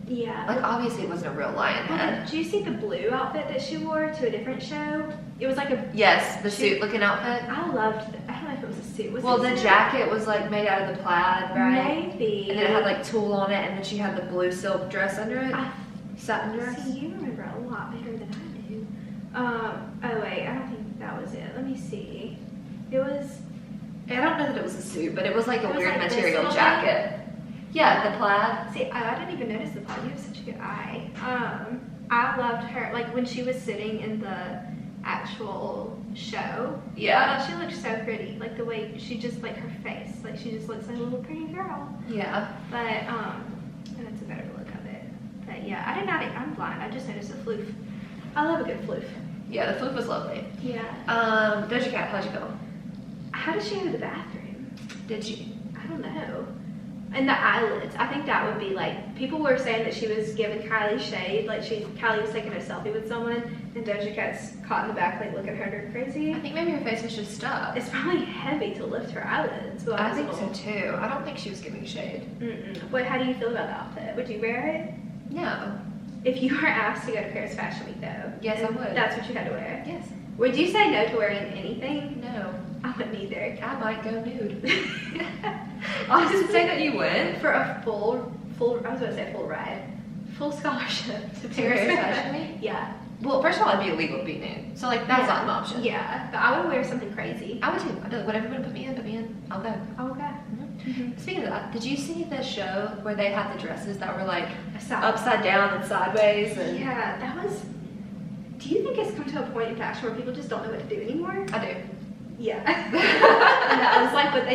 Yeah. Like, obviously it wasn't a real lion Well, head. did you see the blue outfit that she wore to a different show? It was like a. Yes, the suit-looking outfit. I loved. I don't know if it was a suit. Was Well, it a the suit? jacket was like made out of the plaid, right? Maybe. And then it had like tulle on it, and then she had the blue silk dress under it. Satin dress. See, you remember a lot better than I do. Oh wait, I don't think that was it. Let me see. It was. I don't know that it was a suit, but it was like a It was weird like this material little jacket. Yeah, the plaid. See, I didn't even notice the plaid. You have such a good eye. I loved her. Like when she was sitting in the actual show. Yeah. She looked so pretty. Like the way she just like her face. Like she just looks like a little pretty girl. Yeah. But and it's a better look of it. But yeah, I did not. I'm blind. I just noticed a floof. I love a good floof. Yeah, the flip was lovely. Yeah. Doja Cat, how'd you feel? How did she go to the bathroom? Did she? I don't know. And the eyelids. I think that would be like, people were saying that she was giving Kylie shade. Like Kylie was taking a selfie with someone and Doja Cat's caught in the back like looking at her crazy. I think maybe her face was just stuck. It's probably heavy to lift her eyelids. Well, I think so too. I don't think she was giving shade. What? How do you feel about the outfit? Would you wear it? No. If you were asked to go to Paris Fashion Week though. Yes, I would. That's what you had to wear. Yes. Would you say no to wearing anything? No. I wouldn't either. I might go nude. I didn't say that you would. For a full, I was about to say full ride. Full scholarship to Paris Paris Fashion Week? Yeah. Well, first of all, it'd be illegal to be nude. So, like, that's not an option. Yeah, but I would wear something crazy. I would too. I'd be like, whatever you want to put me in, I'll go. Oh, okay. Speaking of that, did you see the show where they had the dresses that were like Upside upside down and sideways? And Yeah, that was. Do you think it's come to a point in fashion where people just don't know what to do anymore? I do. Yeah. And that was like what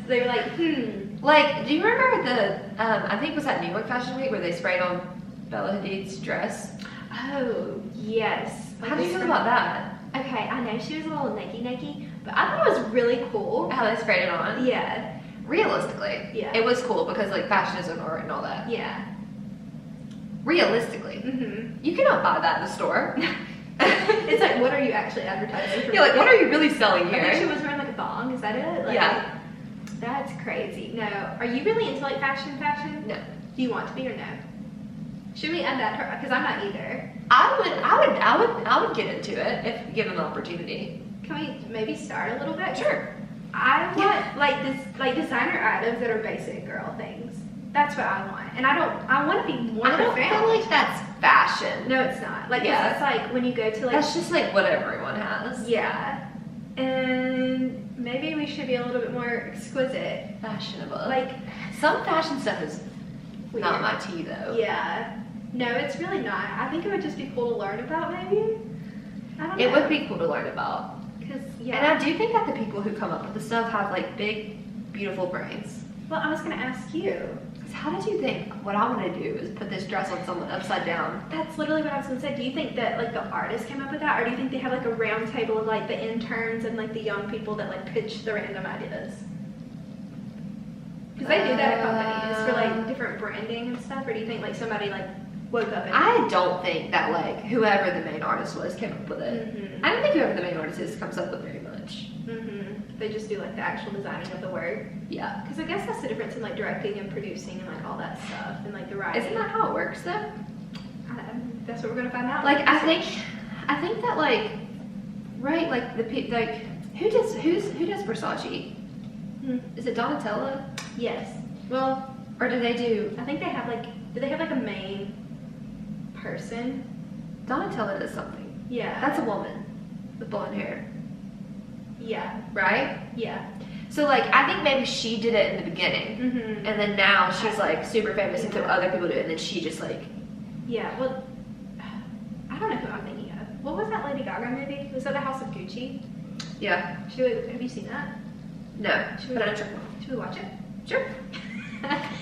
they were like, Like, do you remember the, I think it was at New York Fashion Week where they sprayed on Bella Hadid's dress? Oh, yes. How do you feel about that? Okay, I know she was a little naked, but I thought it was really cool. How they sprayed it on? Yeah. Realistically, Yeah. it was cool because like fashion is an art and all that. Yeah. Realistically, you cannot buy that in the store. It's like, what are you actually advertising for? You're like, what are you really selling I think she here? was wearing like a thong, is that it? Like, Yeah. That's crazy. No. Are you really into like fashion? No. Do you want to be or no? Should we add that to her? Because I'm not either. I would get into it if given the opportunity. Can we maybe start a little bit? Sure. I want like designer items that are basic girl things. That's what I want. And I want to be more I don't profound. feel like that's fashion. No, it's not. Like Yeah. it's like when you go to like That's just like what everyone has. yeah. And maybe we should be a little bit more exquisite. Fashionable. Like some fashion stuff is weird. not my tea though. Yeah. No, it's really not. I think it would just be cool to learn about maybe. I don't know. It would be cool to learn about. Cause And yeah. I do think that the people who come up with the stuff have like big, beautiful brains. Well, I was gonna ask you. 'Cause how did you think what I want to do is put this dress on someone upside down? That's literally what I was gonna say. Do you think that like the artists came up with that, or do you think they have like a round table of like the interns and like the young people that like pitch the random ideas? Because they do that at companies for like different branding and stuff. Or do you think like somebody like woke up and I don't think that like whoever the main artist was came up with it. Mhm. I don't think whoever the main artist is comes up with very much. They just do like the actual designing of the work. Yeah. Because I guess that's the difference in like directing and producing and like all that stuff and like the writing. Isn't that how it works though? That's what we're gonna find out. Like I think that like right like like who does Versace? Is it Donatella Yes. Well, or do they do I think they have like. Do they have like a main person? Donatella does something? Yeah. That's a woman with blonde hair, Yeah. right? Yeah. So like I think maybe she did it in the beginning, Mm-hmm. and then now she's like super famous, and so other people do it, and then she just like Yeah. Well, I don't know who I'm thinking of. What was that Lady Gaga movie? Was that The House of Gucci? yeah. Have you seen that? No, Should but we, I'm sure. should we watch it? Sure.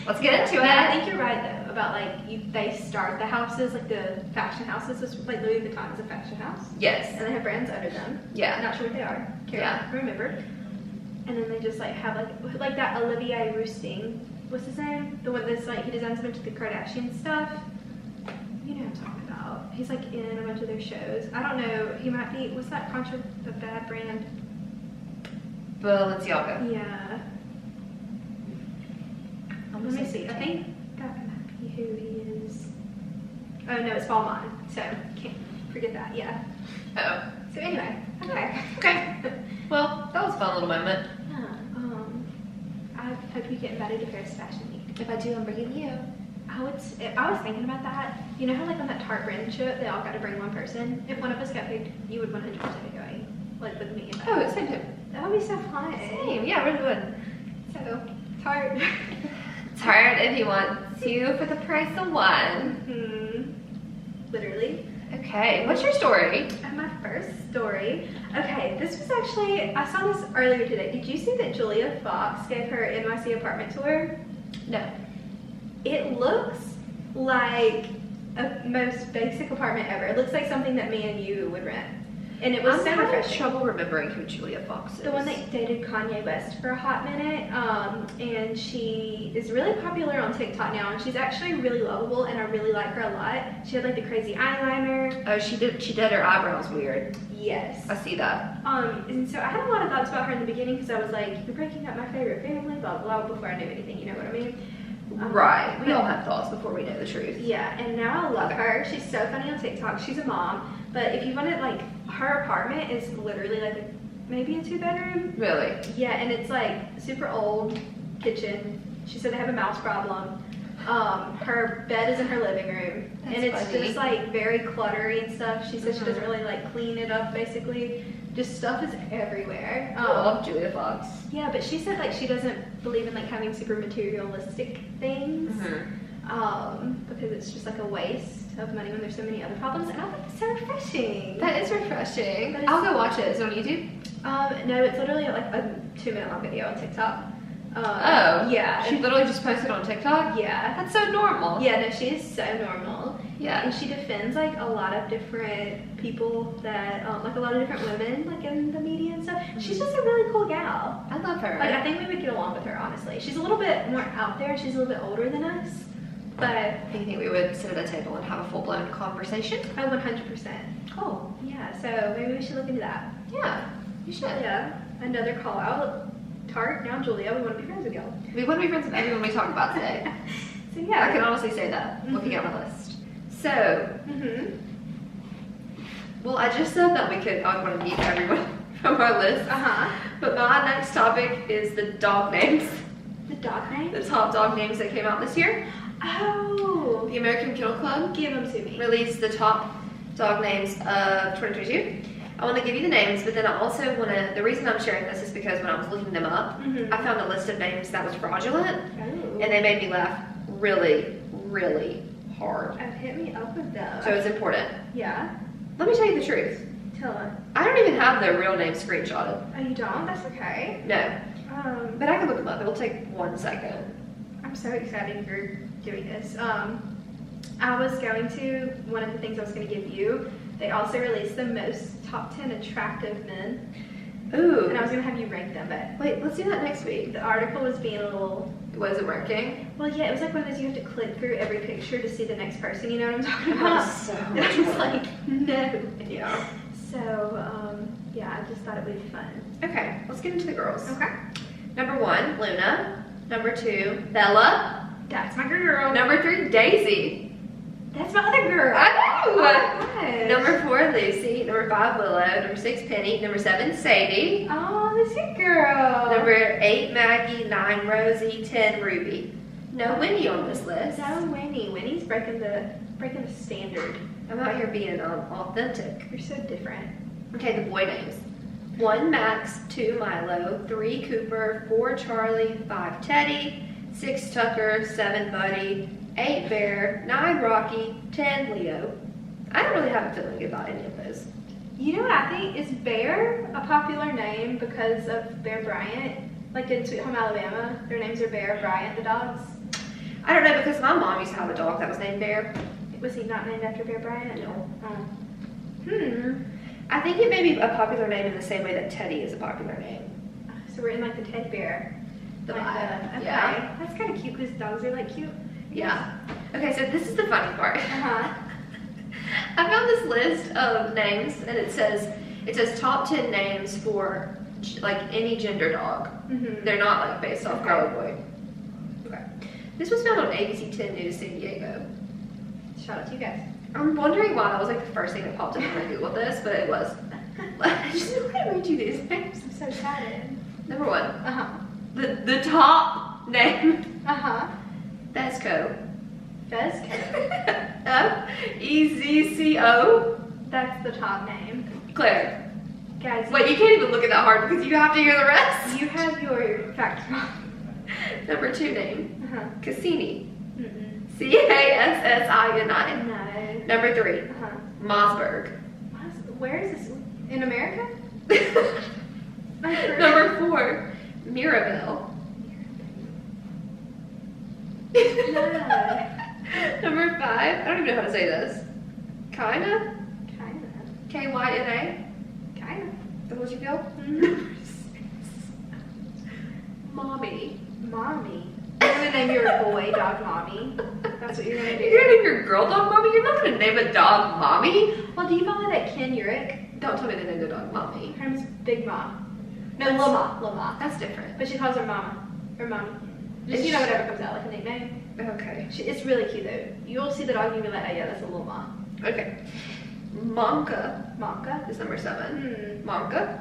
Let's get into it. Yeah, I think you're right though about like they start the houses like the fashion houses. Like Louis Vuitton is a fashion house, Yes. and they have brands under them. Yeah. Not sure what they are. Can't remember. And then they just like have like that Olivier Rousteing. What's his name? The one that's like he designs a bunch of the Kardashian stuff. You know what I'm talking about. He's like in a bunch of their shows. I don't know. He might be. What's that the bad brand? Balenciaga. Yeah. Let me see. I think that might be who he is. Oh no, it's Balmain. So can't forget that. Yeah. Oh. So anyway, okay. Okay. Well, that was a fun little moment. Yeah. I hope you get invited to Paris Fashion Week. If I do, I'm bringing you. I was thinking about that. You know how like on that Tarte brand trip, they all got to bring one person. If one of us got picked, you would 100% be going, like with me. Oh, it's same too. That would be so fun. Same. Yeah, really would. So Tarte. Tarte if he wants you for the price of one. Literally. Okay. What's your story? And my first story. Okay, this was actually, I saw this earlier today. Did you see that Julia Fox gave her NYC apartment tour? No. It looks like a most basic apartment ever. It looks like something that me and you would rent. And it was I'm so having refreshing. trouble remembering who Julia Fox is. The one that dated Kanye West for a hot minute, and she is really popular on TikTok now, and she's actually really lovable, and I really like her a lot. She had like the crazy eyeliner. Oh, she did her eyebrows weird. Yes. I see that. And so I had a lot of thoughts about her in the beginning because I was like, you're breaking up my favorite family, blah blah, before I knew anything. You know what I mean? Right. We all have thoughts before we know the truth. Yeah, and now I love her. She's so funny on TikTok. She's a mom. But if you want to, like, her apartment is literally like maybe a 2-bedroom. Really? Yeah, and it's like super old kitchen. She said they have a mouse problem. Her bed is in her living room. That's and it's funny. just like very cluttery and stuff. She said she doesn't really like clean it up basically. Just stuff is everywhere. I love Julia Fox. Yeah, but she said like she doesn't believe in like having super materialistic things. Because it's just like a waste of money when there's so many other problems, and I think it's so refreshing. That is refreshing. That is I'll go watch it. Is it on YouTube? No, it's literally like a 2-minute long video on TikTok. Oh. Yeah. She literally just posted on TikTok? Yeah. That's so normal. Yeah, no, she is so normal. Yeah. And she defends like a lot of different people that, like a lot of different women, like in the media and stuff. She's just a really cool gal. I love her. Like, I think we would get along with her, honestly. She's a little bit more out there. She's a little bit older than us. But Do you think we would sit at a table and have a full-blown conversation? I 100%. Cool. Yeah, so maybe we should look into that. Yeah, you should. Yeah, another call out. Tarte, now Julia, we want to be friends with y'all. We want to be friends with everyone we talk about today. So I yeah. can honestly say that, looking at my list. So, well, I just said that I want to meet everyone from our list. But my next topic is the dog names. The dog name? The top dog names that came out this year. Oh. The American Kennel Club Give them to me. released the top dog names of 2022. I want to give you the names, but then I also want to, the reason I'm sharing this is because when I was looking them up, I found a list of names that was fraudulent, Oh. and they made me laugh really, really hard. Oh, hit me up with them. So it's important. Yeah. Let me tell you the truth. Tell her. I don't even have their real name screenshotted. Oh, you don't? That's okay. No, But but I can look them up. It'll take 1 second. I'm so excited you're doing this. I was going to, one of the things I was going to give you, they also released the most top 10 attractive men. Ooh. And I was going to have you rank them, but Wait, let's do that next week. the article was being a little, Was it working? well, yeah, it was like one of those you have to click through every picture to see the next person, you know what I'm talking That about? is so And much I was work. like, no. Yeah. So, yeah, I just thought it would be fun. Okay, let's get into the girls. Okay. Number 1, Luna. Number 2, Bella. That's my girl. Number 3, Daisy. That's my other girl. I know. Oh my gosh. Number 4, Lucy. Number 5, Willow. Number 6, Penny. Number 7, Sadie. Oh, that's your girl. Number 8, Maggie. 9, Rosie. 10, Ruby. No Winnie on this list. So Winnie. Winnie's breaking the standard. I'm out here being authentic. You're so different. Okay, the boy names. 1, Max. 2, Milo. 3, Cooper. 4, Charlie. 5, Teddy. 6, Tucker. 7, Buddy. 8, Bear. 9, Rocky. 10, Leo. I don't really have a feeling about any of those. You know what I think? Is Bear a popular name because of Bear Bryant? Like in Sweet Home Alabama, their names are Bear Bryant, the dogs. I don't know, because my mom used to have a dog that was named Bear. Was he not named after Bear Bryant? No. Oh. I think it may be a popular name in the same way that Teddy is a popular name. So we're in like the teddy bear. The Like vibe. okay. Yeah. That's kind of cute because dogs are like cute. Yeah. Okay, so this is the funny part. Uh-huh. I found this list of names, and it says top 10 names for like any gender dog. Mm-hmm. They're not like based off girl or boy. Okay. This was found on ABC 10 News San Diego. Shout out to you guys. I'm wondering why that was like the first thing that popped up when I googled this, but it was. I just want to read you these names. I'm so excited. Number 1, Uh-huh. the top name, Uh-huh. Fezco. Fezco. F-E-Z-C-O. That's the top name. Claire. Guys, Wait, you can't even look at that hard because you have to hear the rest. you have your facts wrong. Number 2 name, Uh-huh. Cassini. Mm-mm. C-A-S-S-I-N-I. No. Number 3, Uh-huh. Mossberg. Where is this? In America? Number 4, Mirabelle. No. Number 5, I don't even know how to say this. Kinda? Kinda. K-Y-N-A? Kinda. Is that what you feel? Mhm. Number 6, Mommy. Mommy. You're gonna name your boy dog Mommy. That's what you're gonna do. You're gonna name your girl dog Mommy? You're not gonna name a dog Mommy? Well, do you follow that Ken Urich? Don't tell me to name the dog Mommy. Her name's Big Mom. No, Lil Ma. Lil Ma. That's different. But she calls her Mama. Or Mommy. Just, Is you know, she- whatever comes out, like a nickname. Okay. It's really cute, though. You'll see the dog and you'll be like, oh, yeah, that's a Lil Ma. Okay. Monka Monka. is number 7. Hmm. Monka.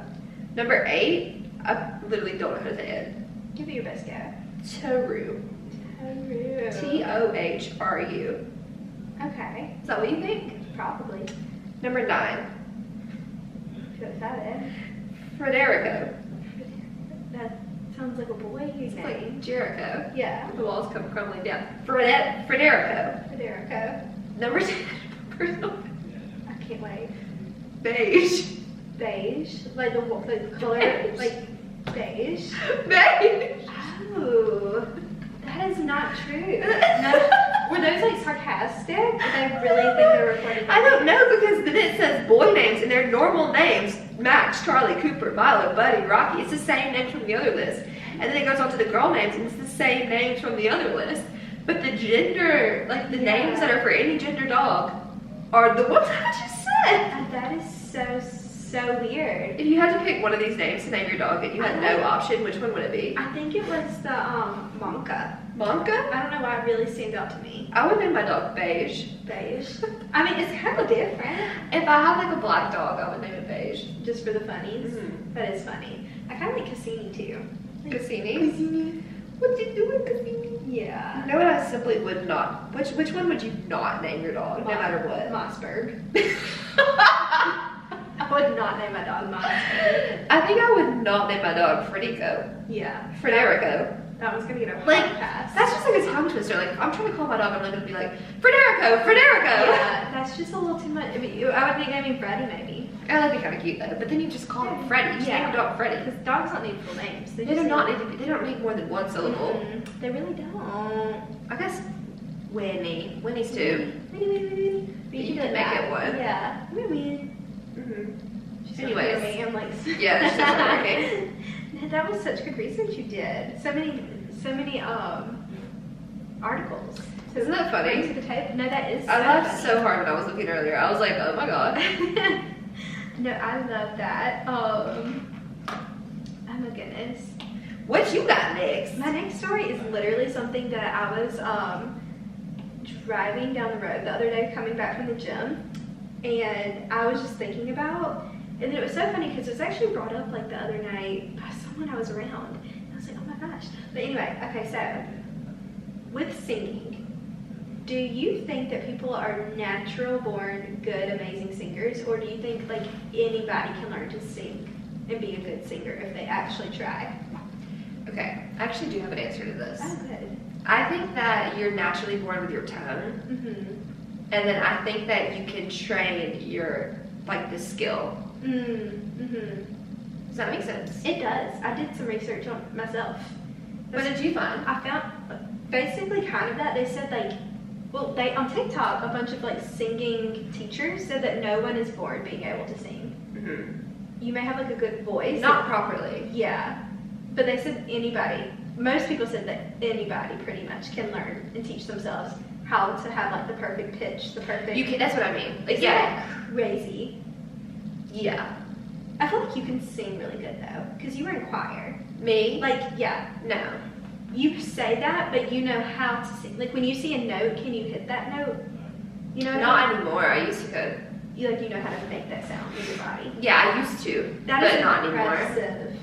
Number 8, I literally don't know how to say it. Give it your best go. Toru. Toru. T-O-H-R-U. Okay. Is that what you think? Probably. Number 9, Feel excited. Frederico. That sounds like a boy It's name. like Jericho. Yeah. The walls come crumbling down. Frederico. Federico. Number 10, personal I can't wait. beige. Beige. Like the color. Beige. Like beige. Beige. Oh. That is not true. No. Were those like sarcastic? Did they really think they were recording? I don't know because then it says boy names and their normal names: Max, Charlie, Cooper, Milo, Buddy, Rocky. It's the same names from the other list, and then it goes on to the girl names and it's the same names from the other list. But the gender, like the names that are for any gender dog, are the ones I just said. That is so weird. If you had to pick one of these names to name your dog and you had no option, which one would it be? I think it was the Monka. Monka? I don't know why it really stands out to me. I would name my dog Beige. Beige. I mean, it's kind of different. If I had like a black dog, I would name it Beige. Just for the funnies. Mhm. That is funny. I kind of like Cassini too. Cassini? Cassini. What you doing, Cassini? Yeah. You know what I simply would not. Which one would you not name your dog, no matter what? Mossberg. I would not name my dog Mossberg. I think I would not name my dog Frederico. Yeah. Frederico. That one's gonna get a hard Like, pass. that's just like a tongue twister. Like, I'm trying to call my dog, I'm not gonna be like, Frederico, Frederico. Yeah, that's just a little too much. I mean, I would nickname him Freddie maybe. Oh, that'd be kind of cute though. But then you just call him Freddy. You just name your dog Freddy. Because dogs don't need full names. They just do not need to be, they don't need more than one syllable. They really don't. I guess Winnie. Winnie's two. Winnie. You can make it one. Yeah. Winnie. Mm-hmm. She's Anyways. not hearing me. I'm like. Yeah, she's not working. That was such good research you did. So many articles. So Isn't that bring funny? to the table. No, that is. I laughed funny. so hard when I was looking earlier. I was like, oh my god. No, I love that. Oh my goodness. What you got next? My next story is literally something that I was driving down the road the other day coming back from the gym, and I was just thinking about, and it was so funny because it was actually brought up like the other night by someone I was around, and I was like, oh my gosh. But anyway, okay, so with singing, do you think that people are natural born good amazing singers, or do you think like anybody can learn to sing and be a good singer if they actually try? Okay, I actually do have an answer to this. Oh, good. I think that you're naturally born with your tone, Mm-hmm. and then I think that you can train your, like, the skill. Mm-hmm. Does that make sense? It does. I did some research on myself. What did you find? I found basically kind of that. They said like, well, they on TikTok, a bunch of like singing teachers said that no one is born being able to sing. Mm-hmm. You may have like a good voice. Not properly. Yeah. But they said anybody, most people said that anybody pretty much can learn and teach themselves how to have like the perfect pitch, the perfect. You can. That's what I mean. Like, Isn't yeah, that crazy? yeah. I feel like you can sing really good though, because you were in choir. Me? Like, yeah, No. you say that, but you know how to sing. Like when you see a note, can you hit that note? You know what I Not mean? anymore. I used to could. You like you know how to make that sound with your body. Yeah, I used to. That but is not anymore. impressive.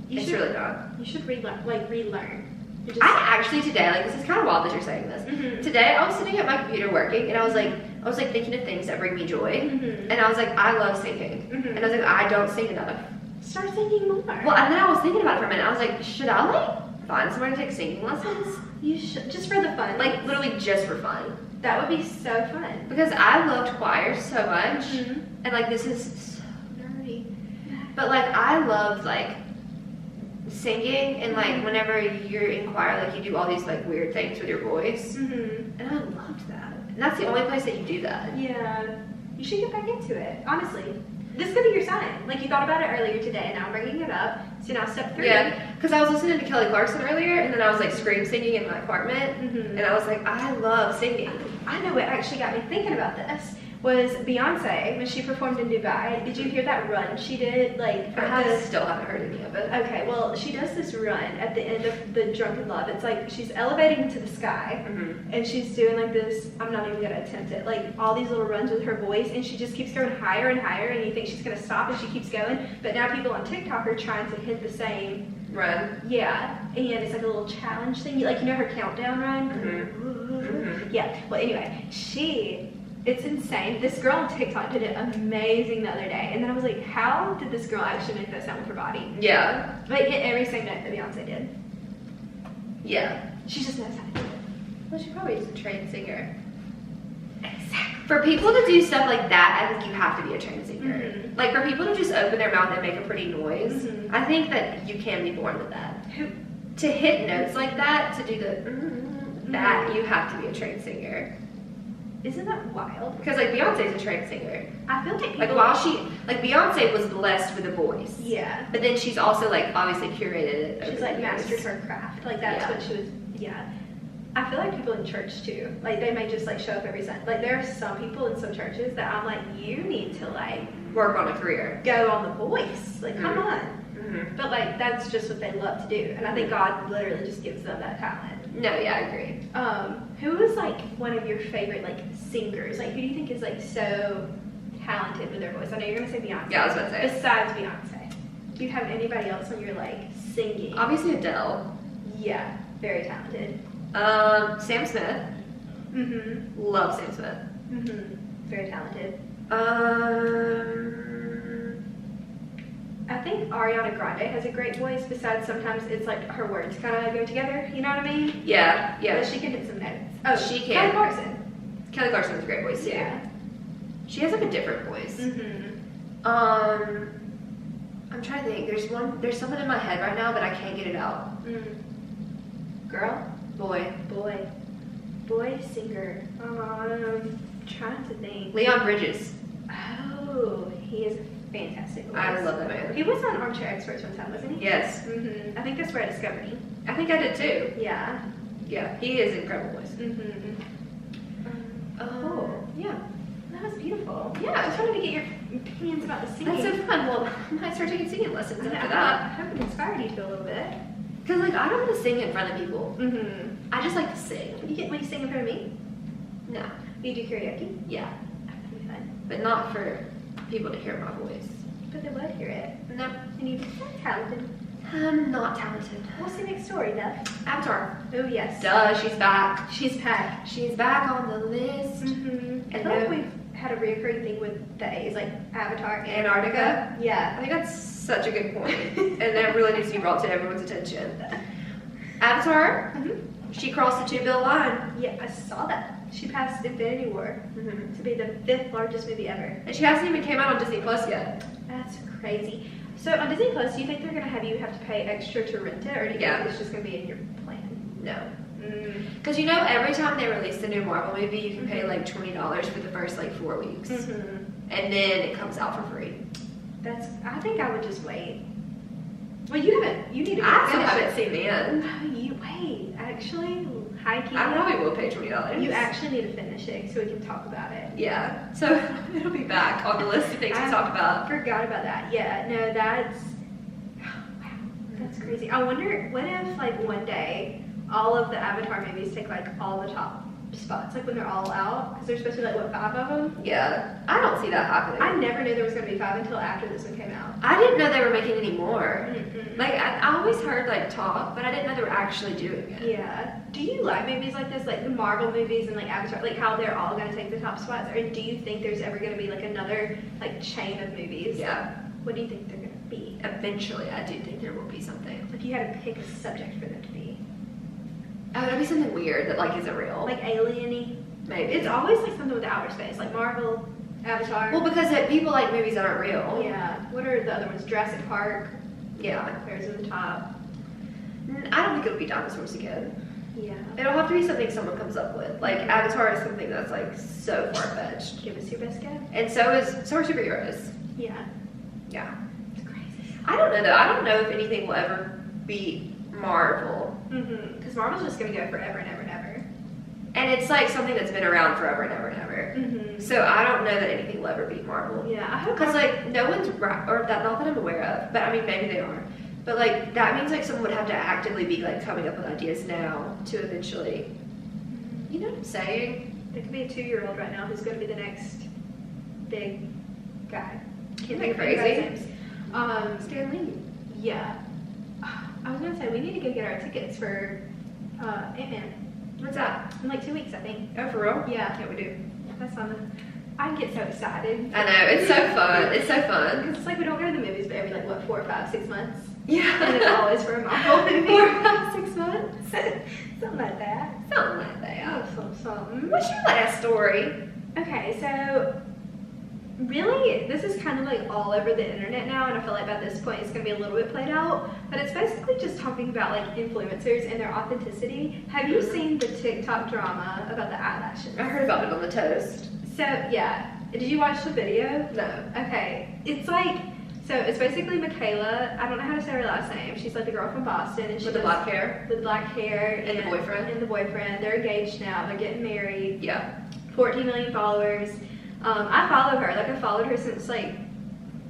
You It's should really not. you should relearn. You're just- I actually today, like, this is kind of wild that you're saying this. Mhm. Today, I was sitting at my computer working, and I was like thinking of things that bring me joy, Mhm. and I was like, I love singing, Mhm. and I was like, I don't sing enough. Start singing more. Well, and then I was thinking about it for a minute. I was like, should I like find somewhere to take singing lessons, You should just for the fun. like literally just for fun, that would be so fun. because I loved choir so much, Mhm. and like this is so nerdy, but like I loved like singing, and like whenever you're in choir, like you do all these like weird things with your voice. Mhm. And I loved that. And that's the only place that you do that. Yeah. You should get back into it. Honestly, this could be your sign. Like you thought about it earlier today, and now I'm bringing it up. So now step 3. Yeah, because I was listening to Kelly Clarkson earlier, and then I was like scream singing in my apartment, Mhm. and I was like, I love singing. I know what actually got me thinking about this was Beyonce when she performed in Dubai. Did you hear that run she did? Like for the Still haven't heard any of it. Okay, well, she does this run at the end of the Drunken Love. It's like she's elevating to the sky, Mm-hmm. and she's doing like this. I'm not even gonna attempt it. Like all these little runs with her voice, and she just keeps going higher and higher. And you think she's gonna stop, and she keeps going. But now people on TikTok are trying to hit the same. Run. Yeah, and it's like a little challenge thing. Like you know her countdown run. Mhm. Yeah. Well, anyway, It's insane. This girl on TikTok did it amazing the other day, and then I was like, how did this girl actually make that sound with her body? Yeah. Like hit every same note that Beyonce did. Yeah. She just knows how to do it. Well, she probably is a trained singer. Exactly. For people to do stuff like that, I think you have to be a trained singer. Mhm. Like for people to just open their mouth and make a pretty noise, Mhm. I think that you can be born with that. Who? To hit notes like that, to do the that, you have to be a trained singer. Isn't that wild? Because like Beyonce's a trained singer. I feel like people. Like while Beyonce was blessed with a voice. Yeah. But then she's also like obviously curated it. over She's the like years. mastered her craft. Like that's Yeah. what she was. Yeah. I feel like people in church too. Like they may just like show up every Sunday. Like there are some people in some churches that I'm like, you need to like Work on a career. go on The Voice. Like come Mhm. on. Mm-hmm. But like that's just what they love to do, and I think God literally just gives them that talent. No, yeah, I agree. Who is like one of your favorite like singers? Like who do you think is like so talented with their voice? I know you're gonna say Beyonce. Yeah, I was about to say. Besides Beyonce, do you have anybody else when you're like singing? Obviously Adele. Yeah, very talented. Sam Smith. Mm-hmm. Love Sam Smith. Mm-hmm. Very talented. I think Ariana Grande has a great voice. Besides, sometimes it's like her words kind of go together. You know what I mean? Yeah, yeah. But she can hit some notes. Oh, She Kelly can. Clarkson. Kelly Clarkson has a great voice too. Yeah. She has like a different voice. Mm-hmm. I'm trying to think. There's something in my head right now, but I can't get it out. Girl, Boy. boy singer. Trying to think. Leon Bridges. Oh, he is a fantastic voice. I love that man. He was on Armchair Experts one time, wasn't he? Yes. I think that's where I discovered him. I think I did too. Yeah. Yeah, he is an incredible voice. Oh, Yeah. that was beautiful. Yeah. I just wanted to get your opinions about the singing. That's so fun. Well, I might start taking singing lessons I after that. hope it inspired you to a little bit. Because like I don't want to sing in front of people. Mm-hmm. I just like to sing. Will you sing in front of me? No. Will you do karaoke? Yeah. That'd be fun. But not for people to hear my voice. But they would hear it. No. And you're talented. I'm not talented. What's the next story, Duff? Avatar. Oh, yes. Duh, she's back. She's back. She's back on the list. Mm-hmm. I And feel like then- we've had a reoccurring thing with the A's, like Avatar, Antarctica? I Yeah. think that's such a good point, and that really needs to be brought to everyone's attention. Avatar, she crossed the 2 bill line. Yeah, I saw that. She passed Infinity War Mm-hmm. to be the 5th largest movie ever. And she hasn't even came out on Disney Plus yet. That's crazy. So on Disney Plus, do you think they're gonna have to pay extra to rent it, or do you Yeah. think it's just gonna be in your plan? No. Because you know, every time they release a new Marvel movie, you can pay like $20 for the first like 4 weeks. Mm-hmm. And then it comes out for free. I think I would just wait. Well, you need to I still finish haven't it. seen the end. Actually, high key. I probably will pay $20. You actually need to finish it so we can talk about it. Yeah. So it'll be back on the list of things to talk I about. forgot about that. Yeah, no, that's wow, that's crazy. I wonder what if like one day all of the Avatar movies take like all the top spots, like when they're all out, because there's supposed to be like, what, 5 of them? Yeah, I don't see that happening. I never knew there was going to be 5 until after this one came out. I didn't know they were making any more. Mm-mm. Like, I always heard, like, talk, but I didn't know they were actually doing it. Yeah. Do you like movies like this, like the Marvel movies and like Avatar, like how they're all going to take the top spots? Or do you think there's ever going to be like another like chain of movies? Yeah. What do you think they're going to be? Eventually, I do think there will be something. If you had to pick a subject for them to be. Oh, that'd be something weird that, like, isn't real. Like alien-y? Maybe. It's always like something with outer space, like Marvel, Avatar. Well, because people like movies that aren't real. Yeah. What are the other ones? Jurassic Park. Yeah. There's in the top. I don't think it'll be dinosaurs again. Yeah. It'll have to be something someone comes up with. Like, Avatar is something that's, like, so far-fetched. Give us your best guess. And so are superheroes. Yeah. Yeah. It's crazy. I don't know, though. I don't know if anything will ever beat Marvel. Because Marvel's just going to go forever and ever and ever. And it's, like, something that's been around forever and ever and ever. So I don't know that anything will ever beat Marvel. Yeah, I hope. Because, like, no one's, or that, not that I'm aware of, but, I mean, maybe they are. But, like, that means, like, someone would have to actively be, like, coming up with ideas now to eventually, you know what I'm saying? There could be a 2-year-old right now who's going to be the next big guy. Isn't that crazy? Stan Lee. Yeah. I was going to say, we need to go get our tickets for Ant-Man. What's that? In like 2 weeks, I think. Oh, for real? Yeah. Yeah, we do. That's on I get so excited. I know, it's so fun. It's so fun. Because it's like we don't go to the movies but every, like, what, 4 or 5, 6 months? Yeah. And it's always for a Marvel movie. 4 or 5, 6 months. Something like that. Something like that. Something. What's your last story? Okay, so really, this is kind of like all over the internet now, and I feel like by this point it's going to be a little bit played out, but it's basically just talking about like influencers and their authenticity. Have you seen the TikTok drama about the eyelashes? I heard about it on the toast. So, yeah. Did you watch the video? No. Okay. It's like, so it's basically Michaela. I don't know how to say her last name. She's like the girl from Boston. And she With the black hair? With black hair. And the boyfriend? And the boyfriend. They're engaged now. They're getting married. Yeah. 14 million followers. I follow her. Like, I followed her since, like,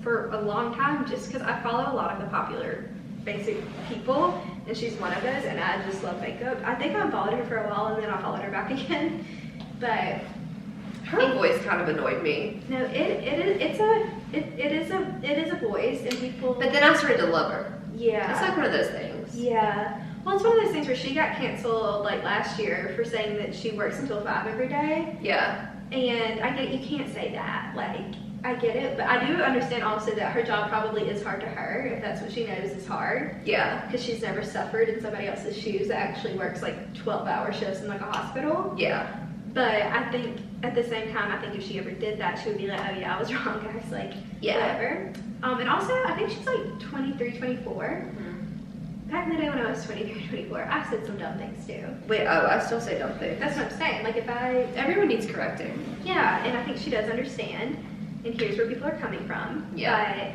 for a long time just because I follow a lot of the popular basic people. And she's one of those. And I just love makeup. I think I unfollowed her for a while and then I followed her back again. But her voice kind of annoyed me. no, it is a voice, and people. But then I started to love her. Yeah. It's like one of those things. Yeah. Well, it's one of those things where she got canceled like last year for saying that she works until 5 every day. Yeah. And I get you can't say that. Like, I get it, but I do understand also that her job probably is hard to her if that's what she knows is hard. Yeah. Because she's never suffered in somebody else's shoes that actually works like 12-hour shifts in like a hospital. Yeah. But I think at the same time, I think if she ever did that, she would be like, oh yeah, I was wrong, guys. Like, Yeah. whatever. And also, I think she's like 23, 24. Mm-hmm. Back in the day when I was 23, 24, I said some dumb things too. Wait, oh, I still say dumb things. That's what I'm saying. Like, if I, Everyone needs correcting. yeah, and I think she does understand. And here's where people are coming from. Yeah.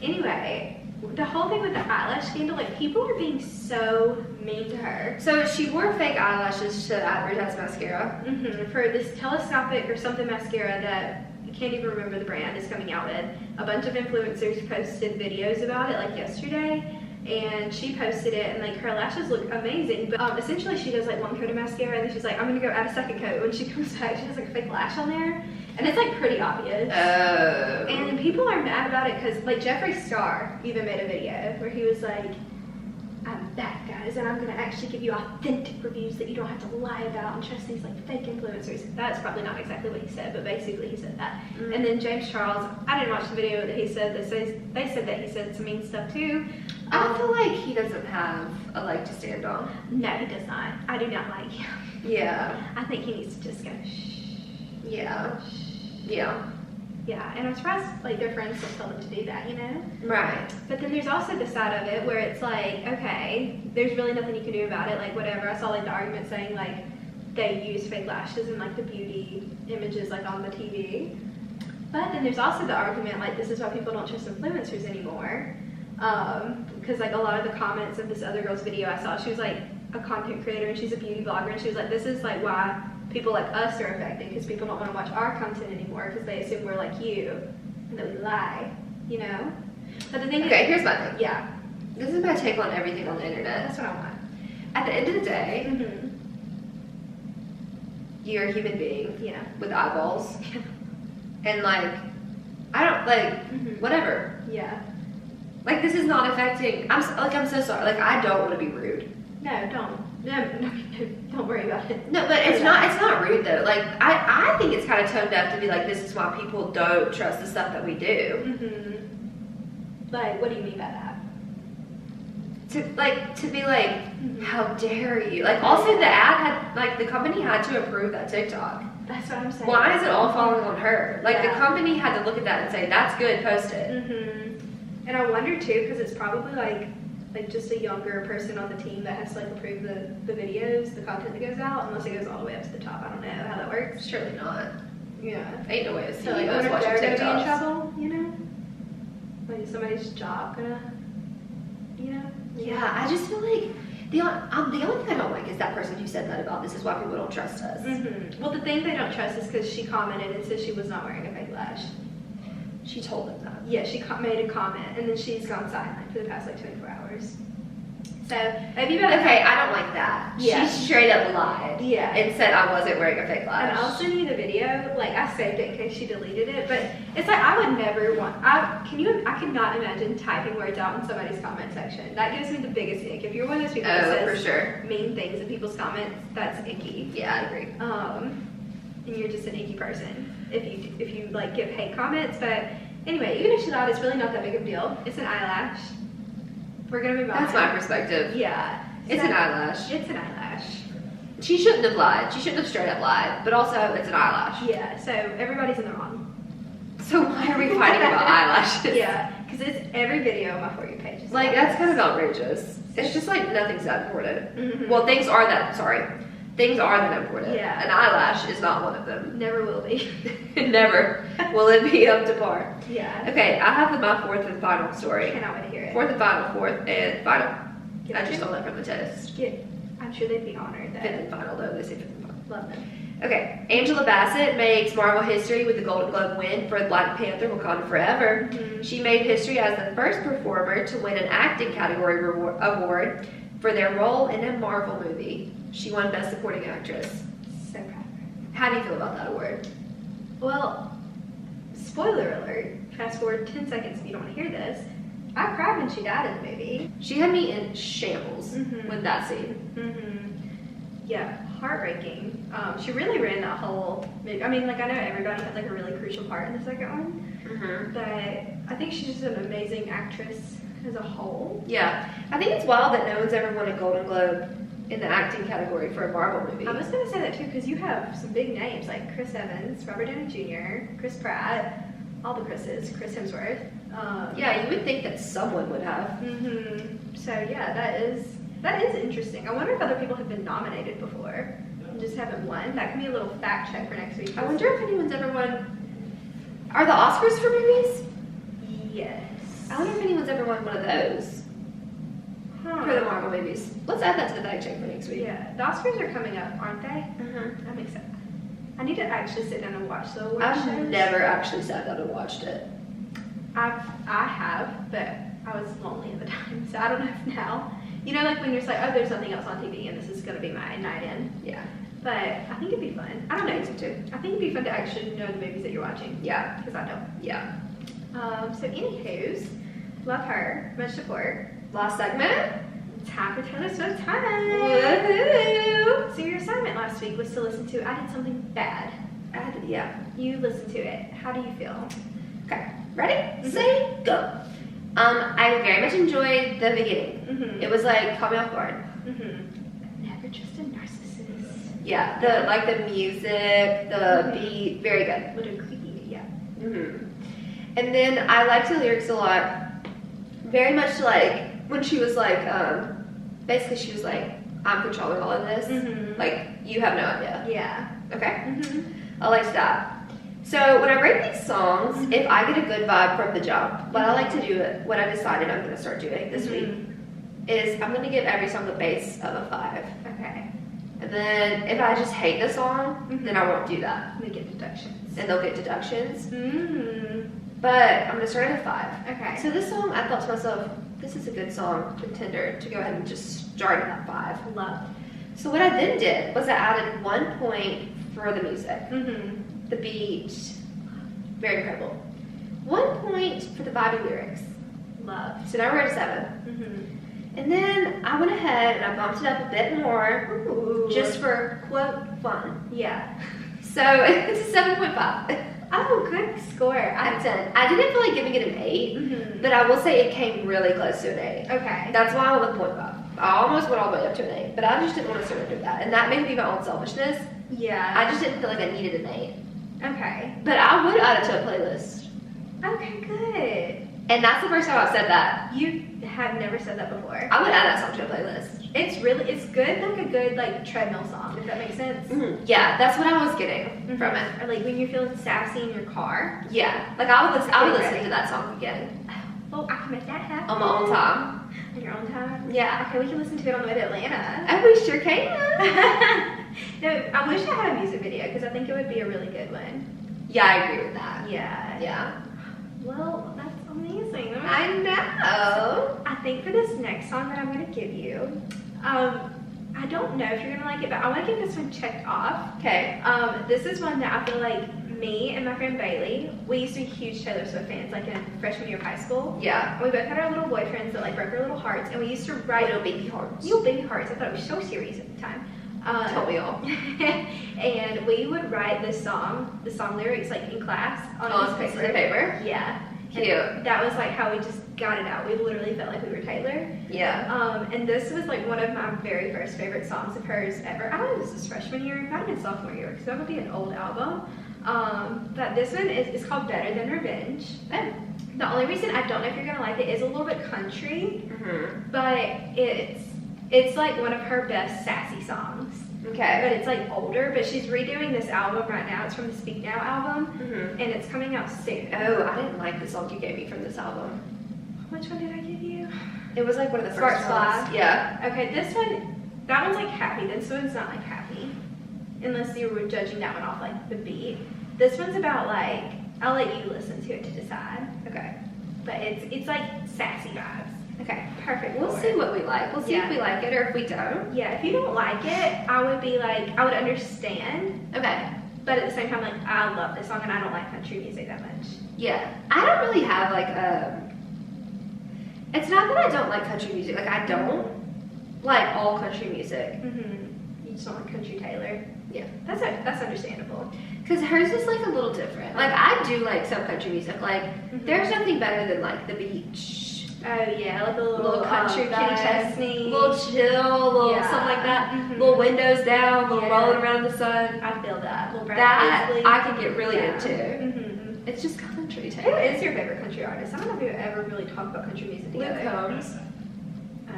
But anyway, the whole thing with the eyelash scandal, like, people are being so mean to her. So she wore fake eyelashes to advertise mascara. For this telescopic or something mascara that I can't even remember the brand is coming out with. A bunch of influencers posted videos about it like yesterday, and she posted it, and like her lashes look amazing. But essentially she does like one coat of mascara, and then she's like, I'm gonna go add a second coat. When she comes back, she has like a fake lash on there, and it's like pretty obvious. Oh. And people are mad about it because like Jeffree Star even made a video where he was like, I'm back, guys, and I'm gonna actually give you authentic reviews that you don't have to lie about and trust these like fake influencers. That's probably not exactly what he said, but basically he said that. And then James Charles, I didn't watch the video that he said. They said that he said some mean stuff too. I feel like he doesn't have a leg to stand on. No, he does not. I do not like him. Yeah. I think he needs to just go shh. Yeah. Yeah. Yeah, and I'm surprised like their friends still tell them to do that, you know? Right. But then there's also the side of it where it's like, okay, there's really nothing you can do about it, like whatever. I saw like the argument saying like they use fake lashes in like the beauty images like on the TV. But then there's also the argument like this is why people don't trust influencers anymore. Because like a lot of the comments of this other girl's video I saw, she was like a content creator and she's a beauty blogger, and she was like, this is like why people like us are affected, because people don't want to watch our content anymore because they assume we're like you and that we lie, you know? But the thing Okay, is, here's my thing. yeah, This is my take on everything on the internet. that's what I want. At the end of the day, you're a human being Yeah. with eyeballs, and like, I don't like whatever. Yeah. Like this is not affecting. I'm so sorry. Like I don't want to be rude. No, don't. No, don't worry about it. No, but it's not. It's not rude though. Like I think it's kind of tone deaf to be like, this is why people don't trust the stuff that we do. Like, what do you mean by that? To be like, how dare you? Like also the ad had like the company had to approve that TikTok. That's what I'm saying. Why is it all falling on her? Like the Yeah. company had to look at that and say, that's good, post it. And I wonder too, because it's probably like just a younger person on the team that has to like approve the videos, the content that goes out, unless it goes all the way up to the top. I don't know how that works. Surely not. Yeah. Ain't no way a So like, I CEO's wonder if watching they're gonna be in TikToks. trouble, you know? Like, is somebody's job gonna, you know? Yeah, I just feel like the only thing I don't like is that person who said that about this is why people don't trust us. Well, the thing they don't trust is because she commented and said she was not wearing a fake lash. She told them that. Yeah, she made a comment, and then she's gone sidelined for the past like 24 hours. So, have you been Okay, I don't like that. Yeah. She straight up lied. Yeah. And said I wasn't wearing a fake lash. And I'll send you the video. Like, I saved it in case she deleted it, but it's like I would never want. I could not imagine typing words out in somebody's comment section. That gives me the biggest ick. If you're one of those people that Oh, for says sure. mean things in people's comments, that's icky. Yeah, I agree. And you're just an icky person if you like give hate comments. But anyway, even if she lied, it's really not that big of a deal. It's an eyelash. We're gonna move on. That's my perspective. Yeah. It's So- an eyelash. It's an eyelash. She shouldn't have lied. She shouldn't have straight up lied. But also, it's an eyelash. Yeah. So everybody's in the wrong. So why are we fighting about eyelashes? Yeah, because it's every video on my For You page. is Like, about that's kind this. of outrageous. It's just like nothing's that important. Mhm. Well, things are that important. Yeah. An eyelash is not one of them. Never will be. Never will it be up to par. Yeah. Okay, I have my fourth and final story. Cannot wait to hear it. Fourth and final. Give I it just to stole that from the test. I'm sure they'd be honored. Fifth That and final, though. They say fifth and final. love them. Okay, Angela Bassett makes Marvel history with the Golden Globe win for Black Panther Wakanda Forever. Mhm. She made history as the first performer to win an acting category award for their role in a Marvel movie. She won Best Supporting Actress. So proud of her. How do you feel about that award? Well, spoiler alert. Fast forward 10 seconds if you don't want to hear this. I cried when she died in the movie. She had me in shambles Mhm. with that scene. Yeah, heartbreaking. She really ran that whole movie. I mean, like, I know everybody had like a really crucial part in the second one, but I think she's just an amazing actress as a whole. Yeah, I think it's wild that no one's ever won a Golden Globe in the acting category for a Marvel movie. I was gonna say that too because you have some big names like Chris Evans, Robert Downey Jr., Chris Pratt, all the Chris's, Chris Hemsworth. Yeah, you would think that someone would have. So yeah, that is interesting. I wonder if other people have been nominated before and just haven't won. That can be a little fact check for next week. I wonder if anyone's ever won. Are the Oscars for movies? Yes. I wonder if anyone's ever won one of those for the Marvel movies. Let's add that to the fact check for next week. Yeah, the Oscars are coming up, aren't they? I'm excited. I need to actually sit down and watch the award shows. I've never actually sat down and watched it. I have, but I was lonely at the time, so I don't know if now. You know, like when you're just like, oh, there's something else on TV, and this is gonna be my night in. Yeah. But I think it'd be fun. I don't know. too. I think it'd be fun to actually know the movies that you're watching. Yeah. Because I don't. Yeah. So anywho's, love her, much support. Last segment. Time for Taylor Swift time. Woohoo! So your assignment last week was to listen to I Did Something Bad. Yeah. You listened to it. How do you feel? Okay. Ready? Say go. I very much enjoyed the beginning. It was like caught me off guard. Never trust a narcissist. Yeah. The music, the beat, very good. Would agree, yeah. And then I liked the lyrics a lot. Very much like when she was like, basically she was like, I'm controlling all of this. Like, you have no idea. Yeah. Okay? I liked that. So when I rate these songs, if I get a good vibe from the jump, what I like to do, what I decided I'm going to start doing this week, is I'm going to give every song a base of a 5. Okay. And then if I just hate the song, then I won't do that. We get deductions. And they'll get deductions. Mm. But I'm going to start at a 5. Okay. So this song, I thought to myself, this is a good song contender to go ahead and just start at that 5. Love. So what I then did was I added 1 point for the music. Mm-hmm. The beat, very incredible. 1 point for the vibey lyrics. Love. So now we're at a 7. Mm-hmm. And then I went ahead and I bumped it up a bit more, Ooh. just for, quote, fun. Yeah. So it's a 7.5 Oh, good score. out of 10. I didn't feel like giving it an 8, Mm-hmm. but I will say it came really close to an 8. Okay. That's why I went 0.5. I almost went all the way up to an 8, but I just didn't want to surrender that. And that may be my own selfishness. Yeah. I just didn't feel like I needed an 8. Okay. But I would add it to a playlist. Okay, good. And that's the first time I've said that. You have never said that before. I would add that song to a playlist. It's good, like a good like treadmill song, if that makes sense. Yeah, that's what I was getting from it. Or like when you're feeling sassy in your car. Yeah, like I would listen Ready. to that song again Oh, I can make that happen. on my own time. On your own time? Yeah. Okay, we can listen to it on the way to Atlanta. Oh, we sure can. No, I wish I had a music video because I think it would be a really good one. Yeah, I agree with that. Yeah. Yeah. Well, that's amazing. I know. I think for this next song that I'm going to give you, I don't know if you're going to like it, but I want to get this one checked off. Okay. This is one that I feel like me and my friend Bailey, we used to be huge Taylor Swift fans, like in freshman year of high school. Yeah. And we both had our little boyfriends that like broke our little hearts, and we used to write Little baby hearts. little baby hearts. I thought it was so serious at the time. Told me all. And we would write the song lyrics like in class on a piece of paper. Yeah. Cute. And that was like how we just got it out. We literally felt like we were Taylor. Yeah. And this was like one of my very first favorite songs of hers ever. I don't know if this was freshman year, not even sophomore year, because that would be an old album. But this one is called Better Than Revenge. The only reason I don't know if you're gonna like it is a little bit country, but it's like one of her best sassy songs. Okay. But it's like older, but she's redoing this album right now. It's from the Speak Now album, and it's coming out soon. Oh, I didn't like the song you gave me from this album. Which one did I give you? It was like one of the Sparks first Fly? ones. Yeah. Okay, this one, that one's like happy. This one's not like happy, unless you were judging that one off like the beat. This one's about like, I'll let you listen to it to decide. Okay. But it's like sassy vibes. Okay. Perfect. We'll for see it. what we like. We'll see if we like it or if we don't. Yeah, if you don't like it, I would be like, I would understand. Okay. But at the same time, like, I love this song and I don't like country music that much. Yeah. I don't really have like it's not that I don't like country music. Like I don't like all country music. You just don't like country Taylor. Yeah. That's understandable. Because hers is like a little different. Like I do like some country music. Like there's nothing better than like the beach. Oh yeah, like a little country Kitty vibe, Chesney. little chill, little Yeah. something like that. Mhm. Little windows down, little Yeah. rolling around the sun. I feel that. Little Brad That Paisley. I can get really Yeah. into. Mhm. It's just country Who Taylor. is your favorite country artist? I don't know if we've ever really talked about country music Luke together. Combs.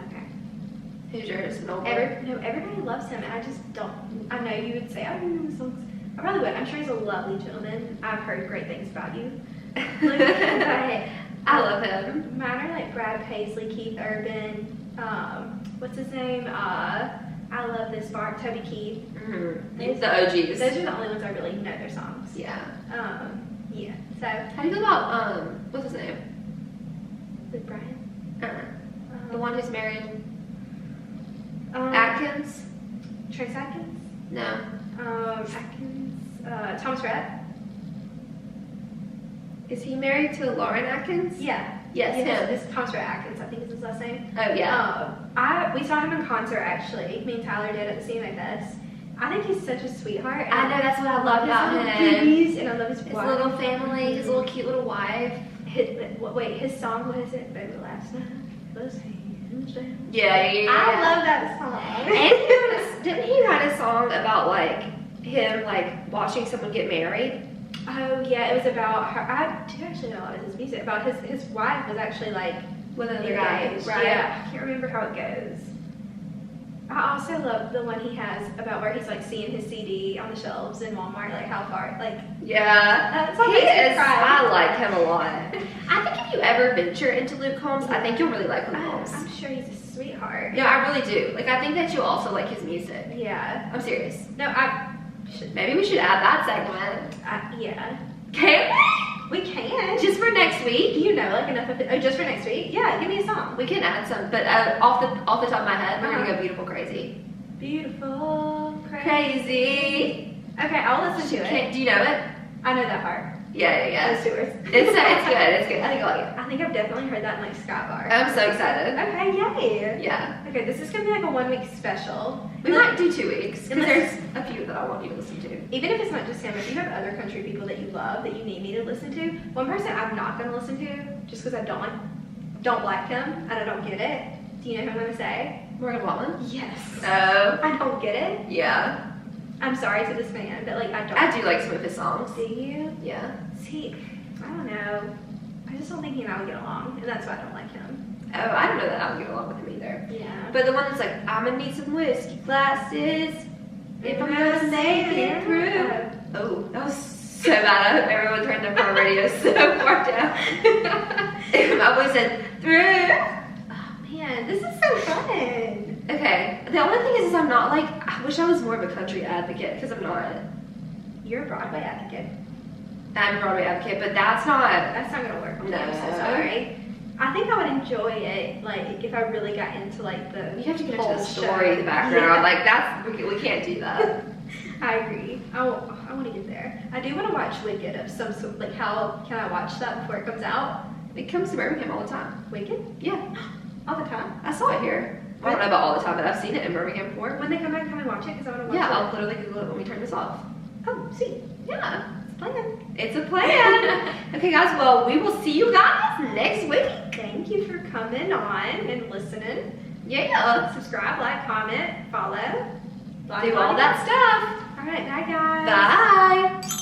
Okay. Who's yours? An old boy? Everybody loves him, and I just don't. I know you would say, I don't know the songs. I probably would. I'm sure he's a lovely gentleman. I've heard great things about you. But I love him. mine are like Brad Paisley, Keith Urban, what's his name? I love this part, Toby Keith. The OGs. Those are the only ones I really know their songs. Yeah. Yeah. So How do you feel about what's his name? Luke Bryan. The one who's married Um, Atkins? Trace Atkins. No. Atkins. Thomas Rhett. Is he married to Lauren Atkins? Yeah. Yes, him. It's Thomas Rhett Atkins. I think is his last name. Oh yeah. We saw him in concert actually. Me and Tyler did at the CMA Fest. I think he's such a sweetheart. and I know, that's what I love love his about little him. babies, and I love his His wife. little family, his little cute little wife. His song, what is it? Baby last night. Those hands down. Yeah. I love that song. And didn't he write a song about like him like watching someone get married? Oh yeah, it was about her. I do actually know a lot of his music. About his wife was actually like With another guy. engaged. Right. Yeah, I can't remember how it goes. I also love the one he has about where he's like seeing his CD on the shelves in Walmart, like how far, like Yeah. that's He is. cry. I like him a lot. I think if you ever venture into Luke Combs, I think you'll really like Luke Combs. I'm sure he's a sweetheart. No, I really do. Like, I think that you'll also like his music. Yeah. I'm serious. No, Maybe we should add that segment. yeah. Can We can. Just for next week? Do you know like enough of it? Oh, just for next week? Yeah, give me a song. We can add some, but off the top of my head, we're Uh-huh. gonna go Beautiful Crazy. Beautiful, Crazy. Okay, I'll listen to it. Do you know it? I know that part. Yeah. Those two words. It's good. It's good. I think I like it. I think I've definitely heard that in like Scott Bar. I'm so excited. Okay, yay. Yeah. Okay, this is gonna be like a 1 week special. We might do 2 weeks because Unless- there's a few that I want you to listen to. Even if it's not just him, if you have other country people that you love that you need me to listen to, one person I'm not gonna listen to just because I don't like him and I don't get it. Do you know who I'm gonna say? Morgan Wallen? Yes. Oh. I don't get it. Yeah. I'm sorry to this man, but like I don't. I do like some of his songs. Do you? Yeah. See, I don't know. I just don't think he and I would get along, and that's why I don't like him. Oh, I don't know that I would get along with him either. Yeah. But the one that's like, I'm gonna need some whiskey glasses if I'm gonna make it through. Oh, that was so bad. I hope everyone turned their phone radio so far down. My voice said, through. Oh man, this is so fun. Okay, the only thing is I'm not like, I wish I was more of a country advocate because I'm not. You're a Broadway advocate. I'm a Broadway advocate, but that's not. That's not gonna work. No. I'm so sorry. I think I would enjoy it, like if I really got into like the. You have to get into whole the story, show. the background. Yeah. Like that's we can't do that. I agree. I want to get there. I do want to watch Wicked of some sort. Like, how can I watch that before it comes out? It comes to Birmingham all the time. Wicked? Yeah, All the time. I saw it here. I don't know about all the time, but I've seen it in Birmingham before. When they come back, can we watch it? Because I want to watch Yeah, it. I'll literally Google it when we turn this off. Oh, see. Yeah, It's planned. it's a plan. Okay, guys. Well, we will see you guys next week. Thank you for coming on and listening. Yeah. Subscribe, like, comment, follow. Do all that stuff. All right, bye guys. Bye.